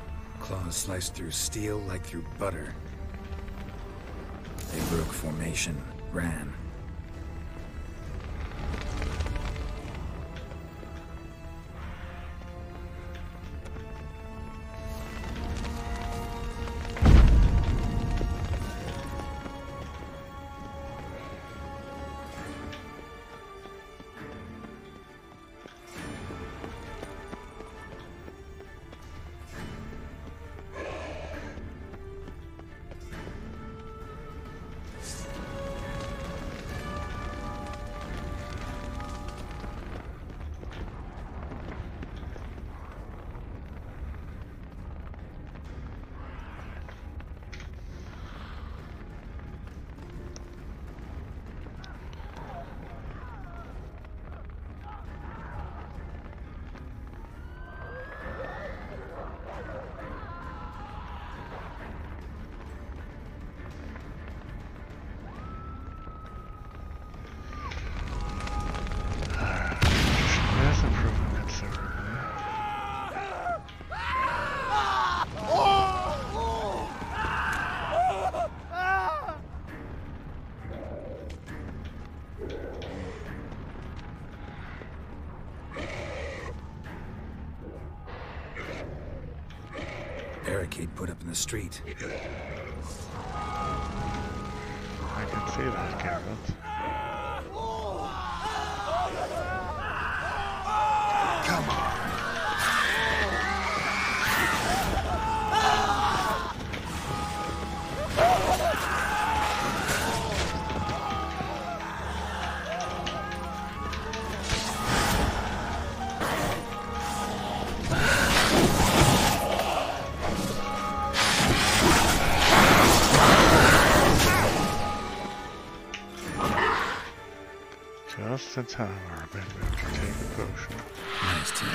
Claws sliced through steel like through butter. They broke formation, ran. Barricade put up in the street. I can see that, Garrett. Come on. Just in time, our men will take a potion. Nice team.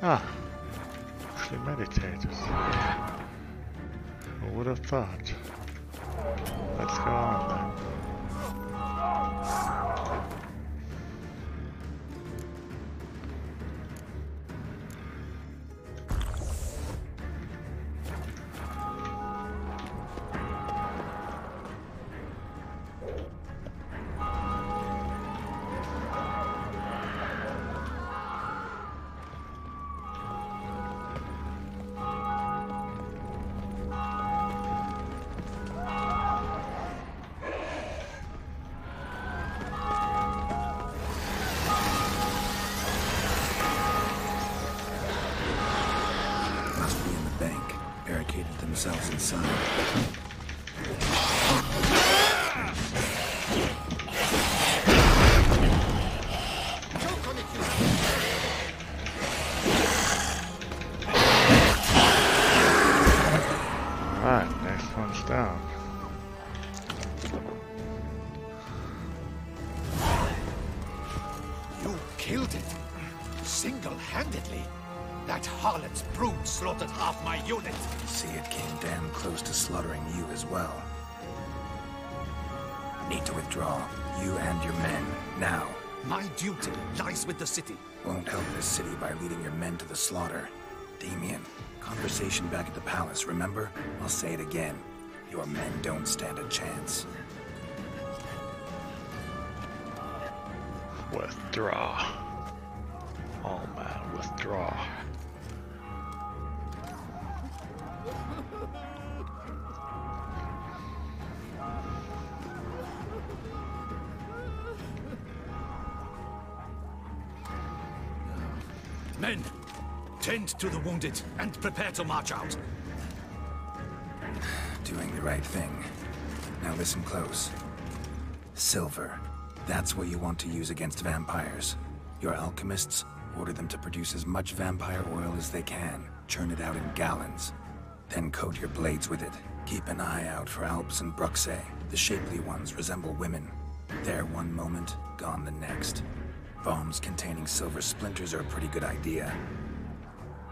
Ah, actually meditators. Who would have thought? Let's go on then. Themselves inside. next one's down. You killed it. Single-handedly. That harlot's brood slaughtered half my unit. See, it came damn close to slaughtering you as well. Need to withdraw. You and your men, now. My duty lies with the city. Won't help this city by leading your men to the slaughter. Damien, conversation back at the palace, remember? I'll say it again. Your men don't stand a chance. Withdraw. All men, withdraw. Men, tend to the wounded and prepare to march out. Doing the right thing. Now listen close. Silver. That's what you want to use against vampires. Your alchemists, order them to produce as much vampire oil as they can. Churn it out in gallons. Then coat your blades with it. Keep an eye out for Alps and Bruxae. The shapely ones resemble women. There one moment, gone the next. Bombs containing silver splinters are a pretty good idea.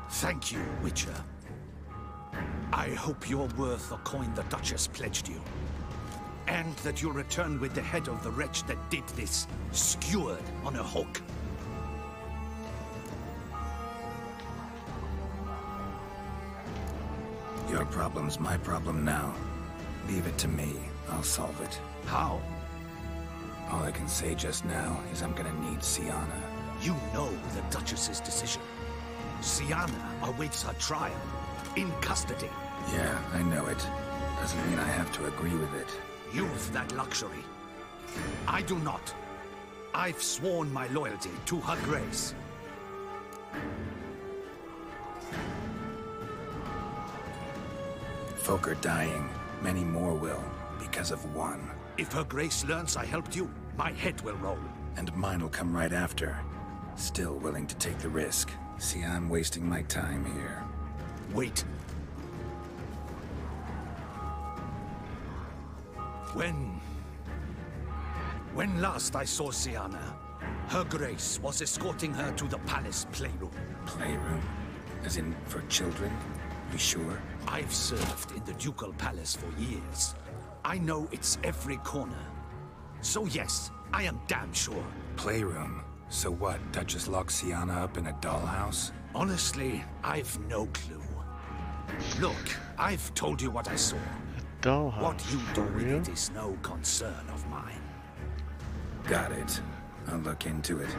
Thank you, Witcher. I hope you're worth the coin the Duchess pledged you. And that you'll return with the head of the wretch that did this, skewered on a hook. Your problem's my problem now. Leave it to me. I'll solve it. How? All I can say just now is I'm gonna need Siana. You know the Duchess's decision. Siana awaits her trial. In custody. Yeah, I know it. Doesn't mean I have to agree with it. You've that luxury. I do not. I've sworn my loyalty to her grace. Folk are dying. Many more will, because of one. If her grace learns I helped you, my head will roll. And mine will come right after. Still willing to take the risk. See, I'm wasting my time here. Wait. When last I saw Siana, her grace was escorting her to the palace playroom. Playroom? As in, for children? You sure? I've served in the ducal palace for years. I know it's every corner. So yes, I am damn sure. Playroom? So what, Duchess locked Siana up in a dollhouse? Honestly, I've no clue. Look, I've told you what I saw. Dollhouse. What you do with it is no concern of mine. Got it. I'll look into it.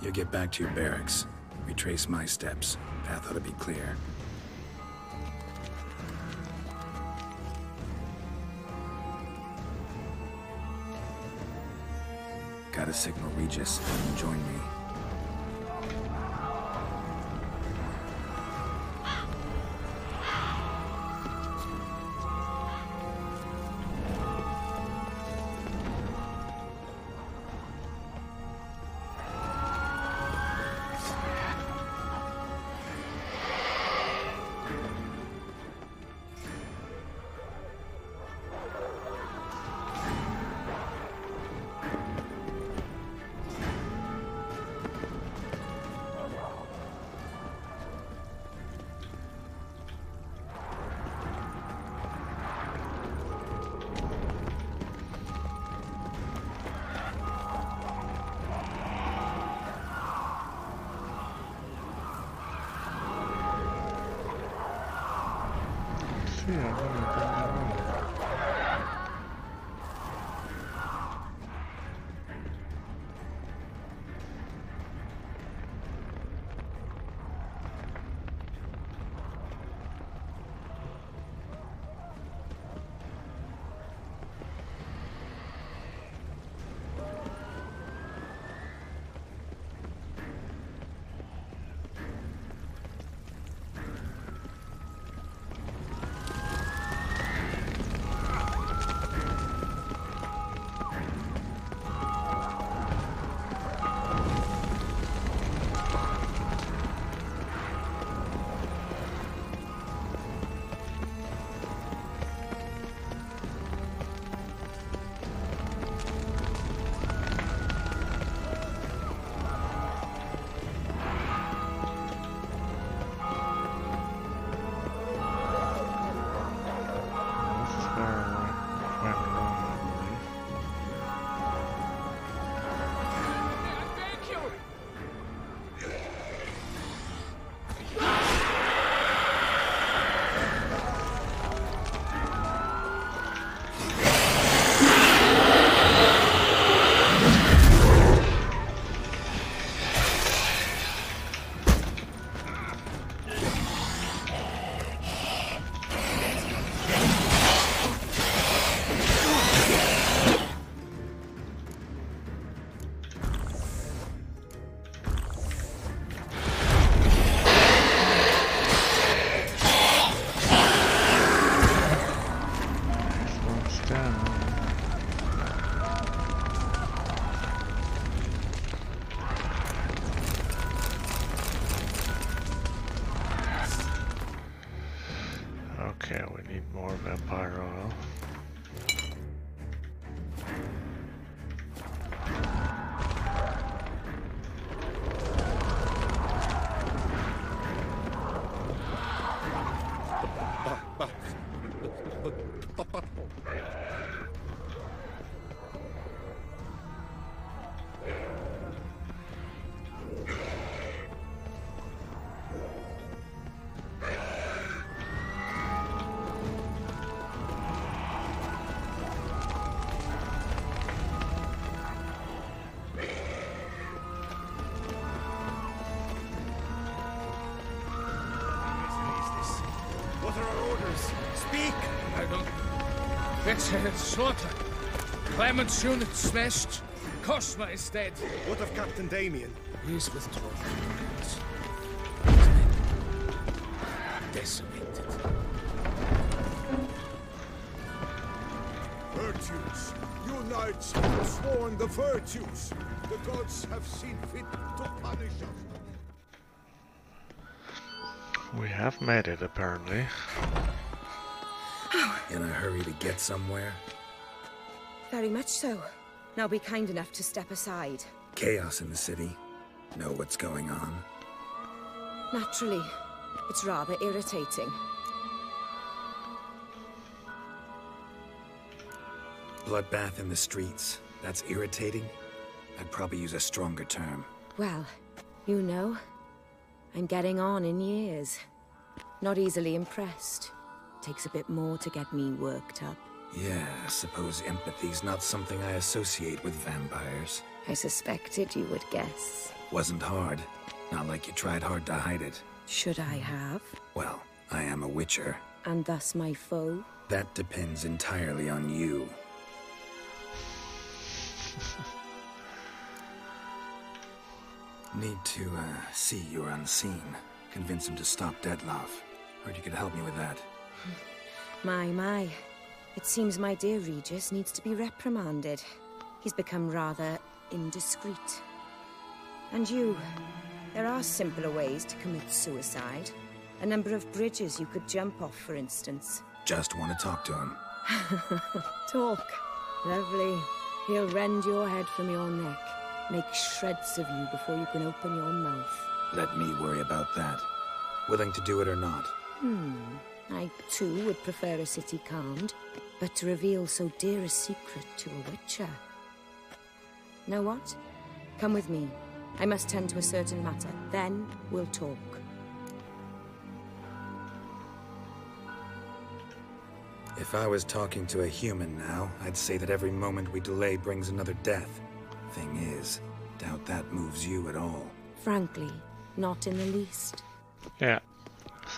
You get back to your barracks. Retrace my steps. Path ought to be clear. Gotta signal Regis. Join me. Okay, we need more vampire oil. It's slaughter. Clement's unit smashed. Cosma is dead. What of Captain Damien? He's withdrawn. Decimated. Virtues. You knights have sworn the virtues. The gods have seen fit to punish us. We have made it, apparently. In a hurry to get somewhere? Very much so. Now be kind enough to step aside. Chaos in the city. Know what's going on? Naturally. It's rather irritating. Bloodbath in the streets. That's irritating? I'd probably use a stronger term. Well, you know, I'm getting on in years. Not easily impressed. Takes a bit more to get me worked up. Yeah, I suppose empathy's not something I associate with vampires. I suspected you would guess. Wasn't hard. Not like you tried hard to hide it. Should I have? Well, I am a witcher. And thus my foe? That depends entirely on you. Need to, see you're unseen. Convince him to stop Dettlaff. Heard you could help me with that. My. It seems my dear Regis needs to be reprimanded. He's become rather indiscreet. And you, there are simpler ways to commit suicide. A number of bridges you could jump off, for instance. Just want to talk to him. Talk. Lovely. He'll rend your head from your neck. Make shreds of you before you can open your mouth. Let me worry about that. Willing to do it or not? I, too, would prefer a city calmed, but to reveal so dear a secret to a witcher. Know what? Come with me. I must tend to a certain matter. Then we'll talk. If I was talking to a human now, I'd say that every moment we delay brings another death. Thing is, doubt that moves you at all. Frankly, not in the least. Yeah,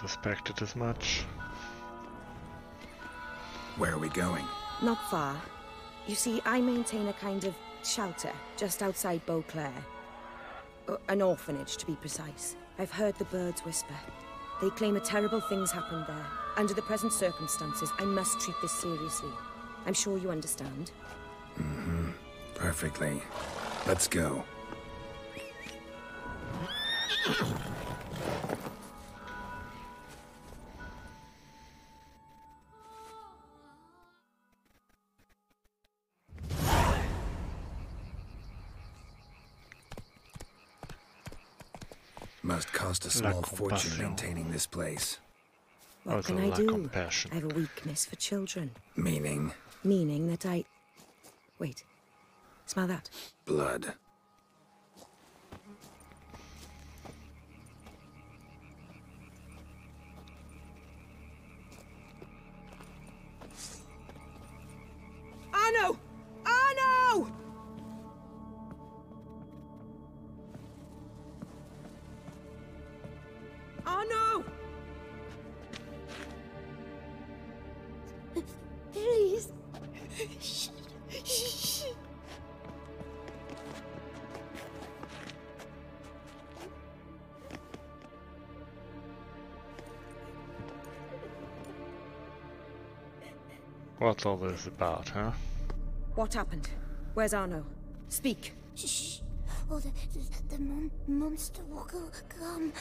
suspected as much. Where are we going? Not far. You see, I maintain a kind of shelter just outside Beauclair. An orphanage, to be precise. I've heard the birds whisper. They claim a terrible thing's happened there. Under the present circumstances, I must treat this seriously. I'm sure you understand. Mm-hmm. Perfectly. Let's go. Must cost a small fortune maintaining this place. What can I do? I have a weakness for children. Meaning? Meaning that I... Wait. Smell that? Blood. Arno! Arno! Arno! Please. What's all this about, huh? What happened? Where's Arno? Speak. Shh. Oh, the monster will come.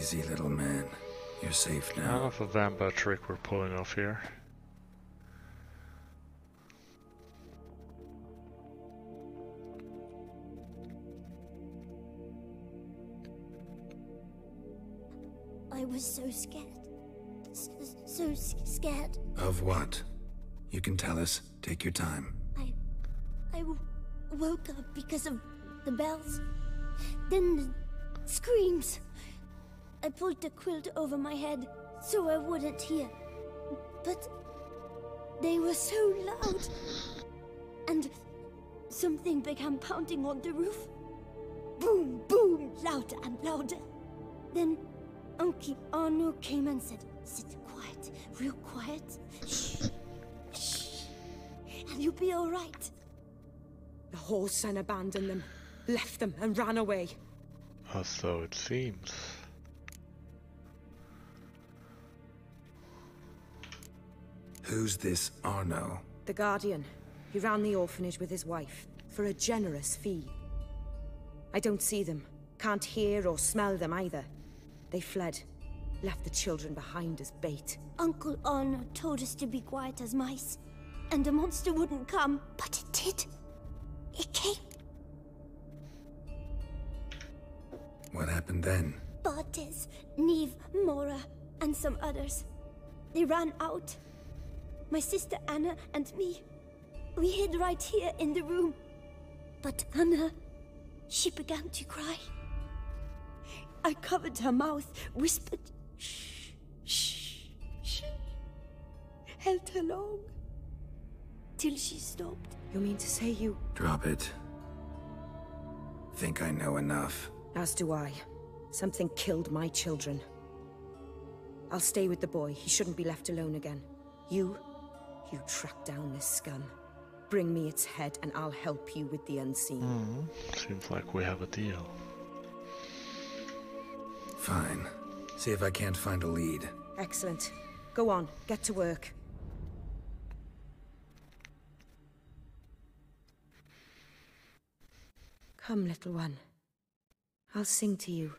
Easy, little man. You're safe now. Kind of a vampire trick we're pulling off here. I was so scared. So scared. Of what? You can tell us. Take your time. I woke up because of the bells. Then the screams. I pulled the quilt over my head so I wouldn't hear. But they were so loud. And something began pounding on the roof. Boom, boom, louder and louder. Then Uncle Arno came and said, "Sit quiet, real quiet. Shh, shh, and you'll be all right." The horse son abandoned them, left them and ran away. So it seems. Who's this Arno? The Guardian. He ran the orphanage with his wife, for a generous fee. I don't see them, can't hear or smell them either. They fled, left the children behind as bait. Uncle Arno told us to be quiet as mice, and the monster wouldn't come, but it did. It came. What happened then? Bartes, Neve, Mora, and some others. They ran out. My sister Anna and me, we hid right here in the room. But Anna, she began to cry. I covered her mouth, whispered, "Shh, shh, shh." Held her long, till she stopped. You mean to say you... Drop it. Think I know enough. As do I. Something killed my children. I'll stay with the boy. He shouldn't be left alone again. You track down this scum. Bring me its head and I'll help you with the unseen. Seems like we have a deal. Fine. See if I can't find a lead. Excellent. Go on, get to work. Come, little one. I'll sing to you.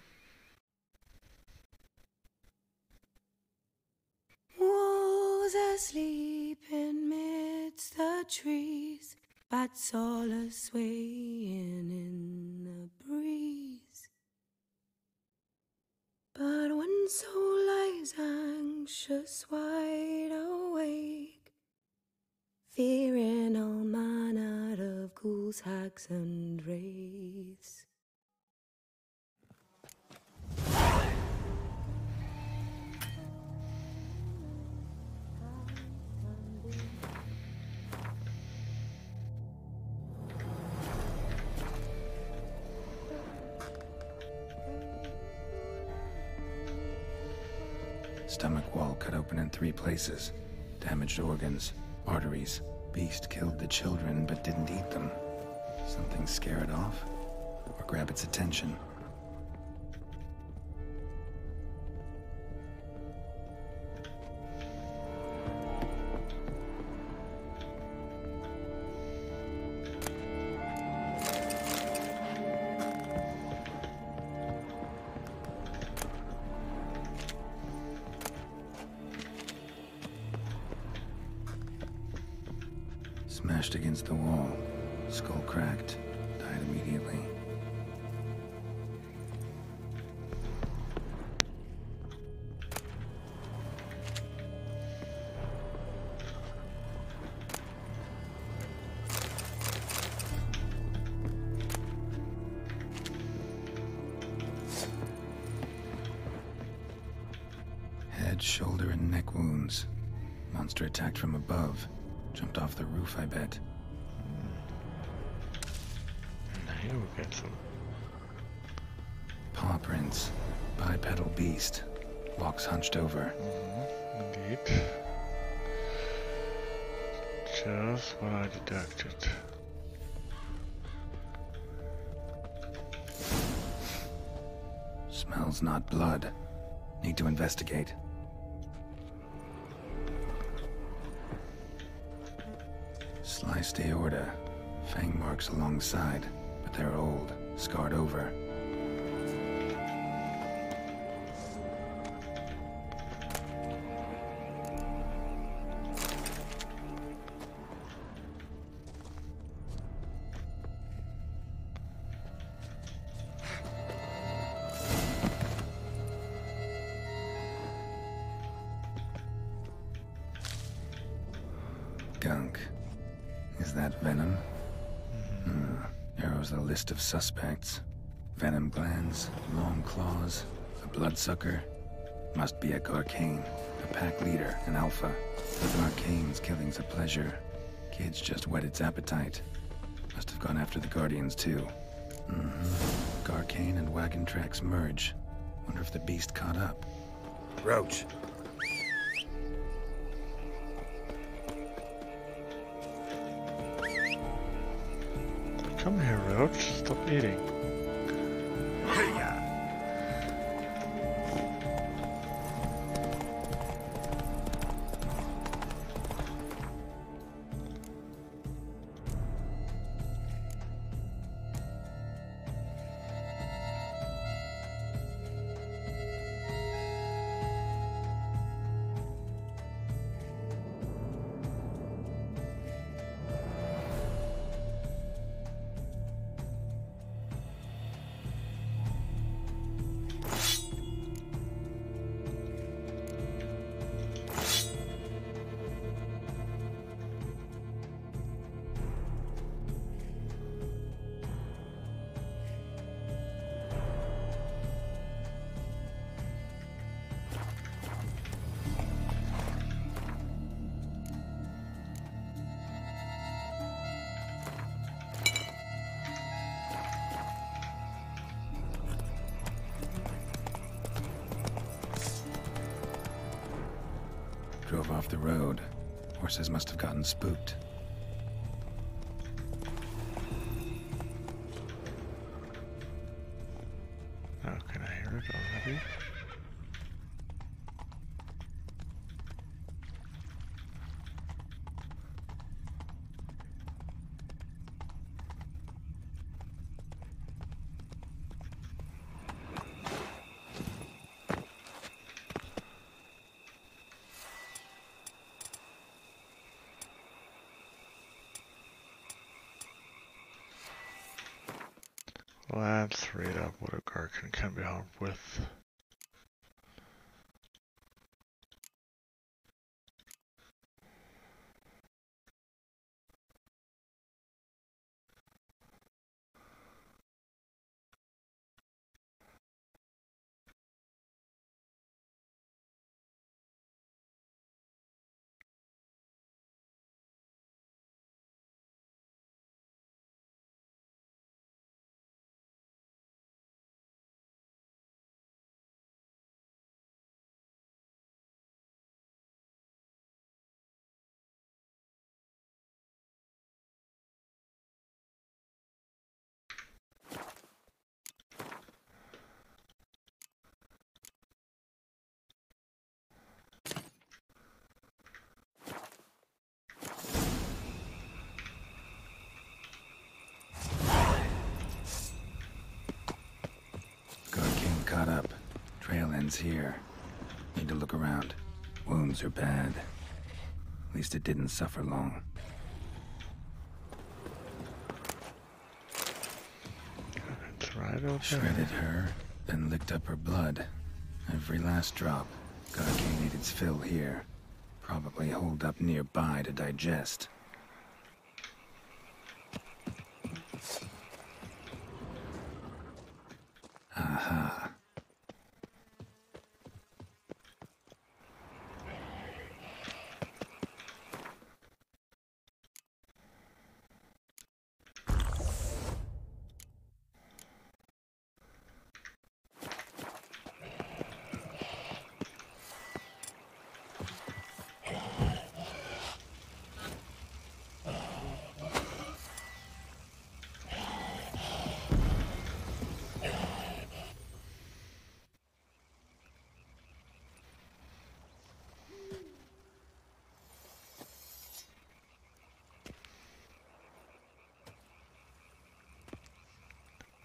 Was asleep in midst the trees, bats all a-swaying in the breeze. But when soul lies anxious, wide awake, fearing all manner of ghouls, hags, and wraiths. Stomach wall cut open in 3 places. Damaged organs, arteries. Beast killed the children but didn't eat them. Something scare it off? Or grab its attention? Smashed against the wall. Skull cracked. Died immediately. Head, shoulder, and neck wounds. Monster attacked from above. Jumped off the roof, I bet. And here we get some paw prints. Bipedal beast. Walks hunched over. Indeed. Just what I deducted. Smells not blood. Need to investigate. Sliced aorta. Fang marks alongside, but they're old, scarred over. Narrows the list of suspects. Venom glands, long claws, a bloodsucker. Must be a Garcane, a pack leader, an alpha. With Arcane's killing's a pleasure. Kid's just whet its appetite. Must have gone after the Guardians too. Garcane and wagon tracks merge. Wonder if the beast caught up. Roach. Come here, Roach. Stop eating. Drove off the road. Horses must have gotten spooked. How can I hear it already? Let's read up what a Garcane can be armed with. Caught up. Trail ends here. Need to look around. Wounds are bad. At least it didn't suffer long. It's right over Shredded her, then licked up her blood. Every last drop. Garcane ate its fill here. Probably holed up nearby to digest. Aha.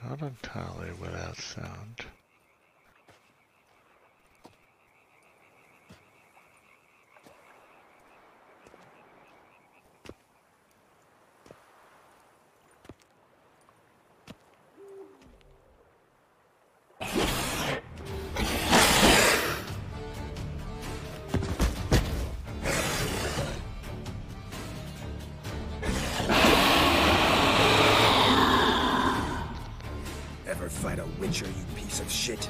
Not entirely without sound. fight a Witcher, you piece of shit.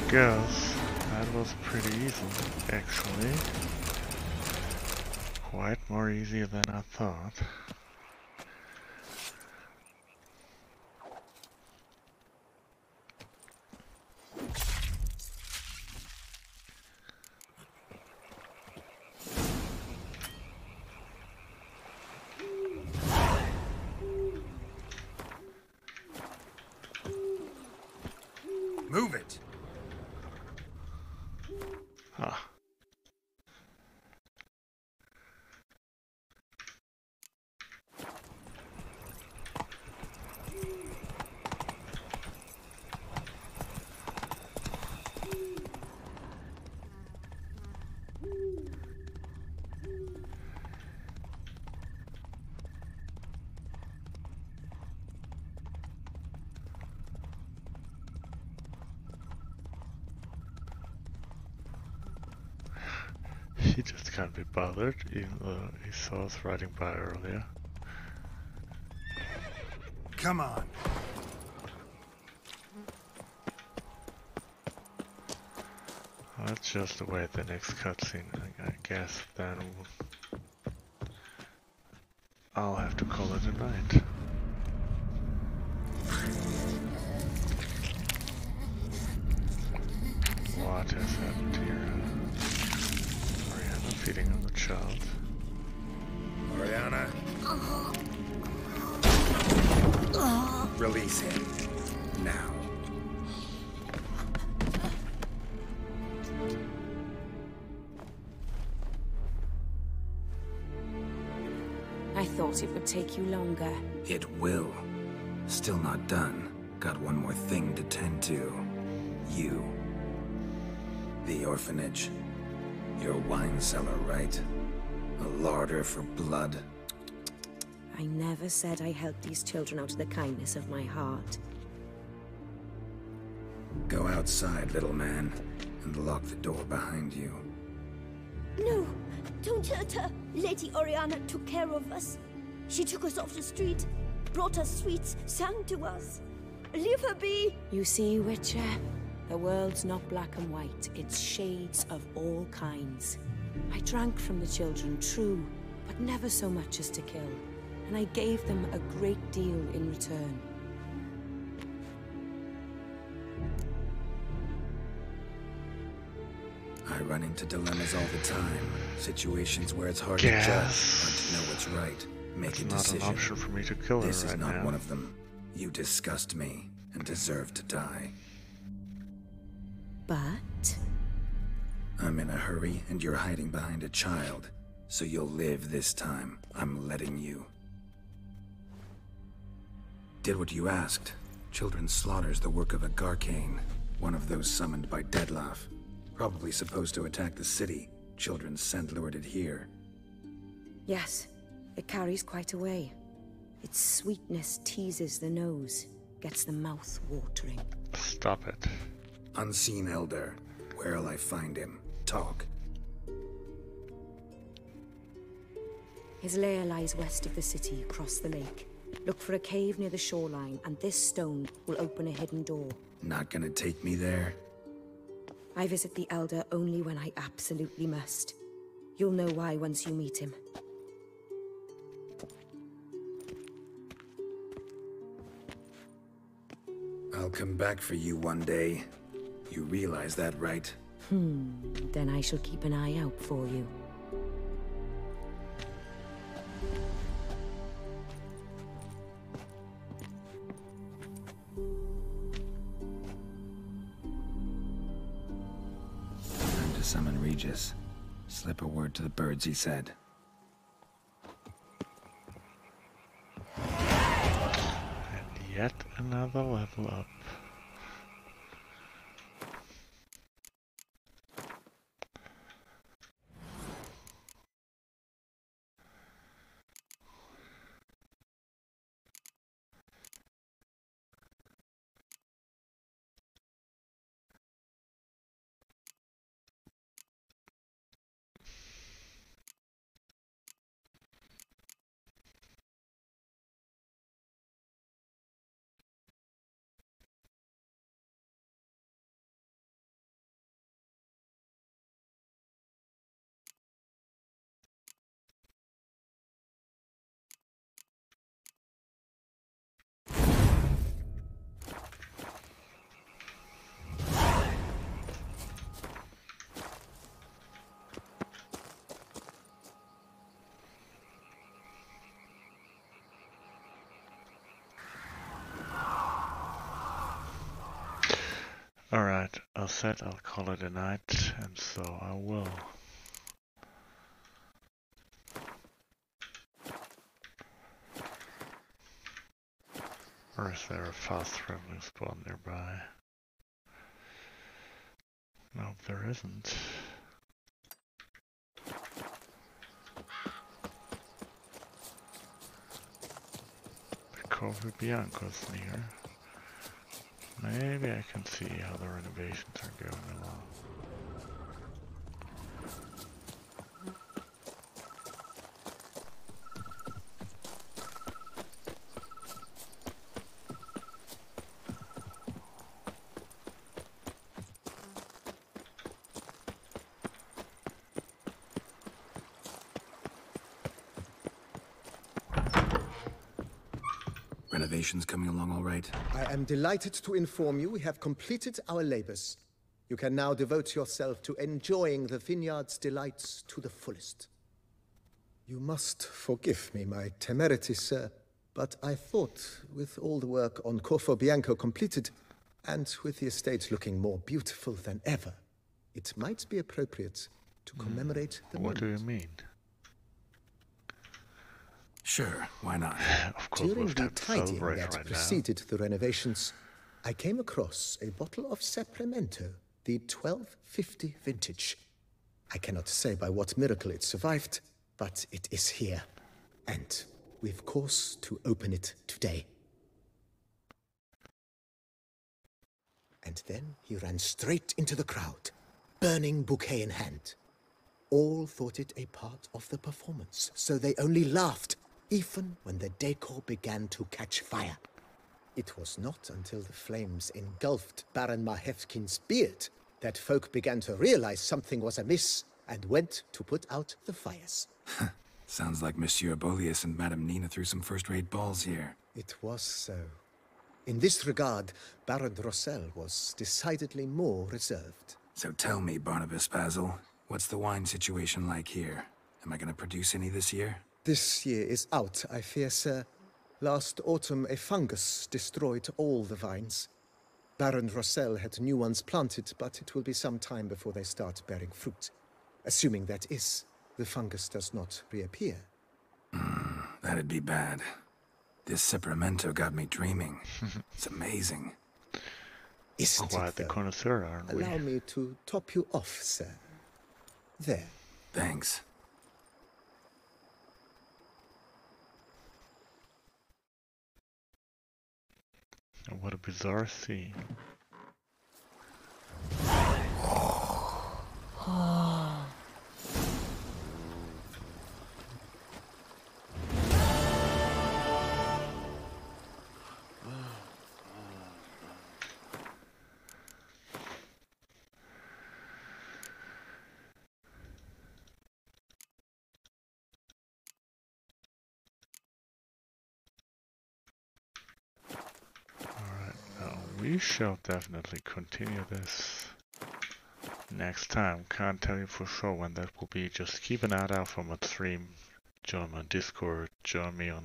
Goes. That was pretty easy, actually. Quite more easy than I thought. Move it! Huh. He just can't be bothered, even though he saw us riding by earlier. Come on. Let's just await the next cutscene, I guess. Then I'll have to call it a night. What has happened here? Oriana feeding on the child. Oriana. Release him. Now. I thought it would take you longer. It will. Still not done. Got one more thing to tend to. You. The orphanage. Your wine cellar, right? A larder for blood. I never said I helped these children out of the kindness of my heart. Go outside, little man, and lock the door behind you. No, don't hurt her. Lady Oriana took care of us. She took us off the street, brought us sweets, sang to us. Leave her be. You see, Witcher? The world's not black and white. It's shades of all kinds. I drank from the children, true, but never so much as to kill. And I gave them a great deal in return. I run into dilemmas all the time. Situations where it's hard to judge, hard to know what's right. Make a decision. It's not an option for me to kill her This is right not now. one of them. You disgust me and deserve to die. But? I'm in a hurry and you're hiding behind a child. So you'll live this time. I'm letting you. Did what you asked. Children's slaughter's the work of a Garcane. One of those summoned by Dettlaff. Probably supposed to attack the city. Children's scent lured it here. Yes, it carries quite a way. Its sweetness teases the nose, gets the mouth watering. Stop it. Unseen Elder. Where'll I find him? Talk. His lair lies west of the city, across the lake. Look for a cave near the shoreline, and this stone will open a hidden door. Not gonna take me there? I visit the Elder only when I absolutely must. You'll know why once you meet him. I'll come back for you one day. You realize that, right? Then I shall keep an eye out for you. Time to summon Regis. Slip a word to the birds, he said. And yet another level up. Alright, I said I'll call it a night, and so I will. Or is there a fast traveling spot nearby? Nope, there isn't. Corvo Bianco's near. Maybe I can see how the renovations are going along. Renovations coming along all right? I am delighted to inform you we have completed our labors. You can now devote yourself to enjoying the vineyard's delights to the fullest. You must forgive me my temerity, sir, but I thought, with all the work on Corvo Bianco completed, and with the estate looking more beautiful than ever, it might be appropriate to commemorate the What moment. do you mean? Sure, why not? Of course, During we've the time to tidying celebrate that right preceded the renovations, I came across a bottle of Sapramento, the 1250 vintage. I cannot say by what miracle it survived, but it is here. And we've cause to open it today. And then he ran straight into the crowd, burning bouquet in hand. All thought it a part of the performance, so they only laughed, even when the decor began to catch fire. It was not until the flames engulfed Baron Mahevkin's beard that folk began to realize something was amiss and went to put out the fires. Sounds like Monsieur Bolius and Madame Nina threw some first-rate balls here. It was so. In this regard, Baron Rossel was decidedly more reserved. So tell me, Barnabas Basil, what's the wine situation like here? Am I going to produce any this year? This year is out, I fear, sir. Last autumn, a fungus destroyed all the vines. Baron Rossel had new ones planted, but it will be some time before they start bearing fruit. Assuming that is, the fungus does not reappear. That'd be bad. This Sapramento got me dreaming. It's amazing. Isn't Quite it, the though? connoisseur, aren't we? Allow me to top you off, sir. There. Thanks. What a bizarre scene. We shall definitely continue this next time. Can't tell you for sure when that will be. Just keep an eye out for my stream. Join me on Discord, join me on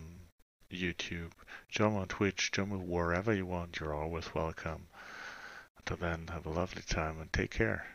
YouTube, join me on Twitch, join me wherever you want. You're always welcome. Until then, have a lovely time and take care.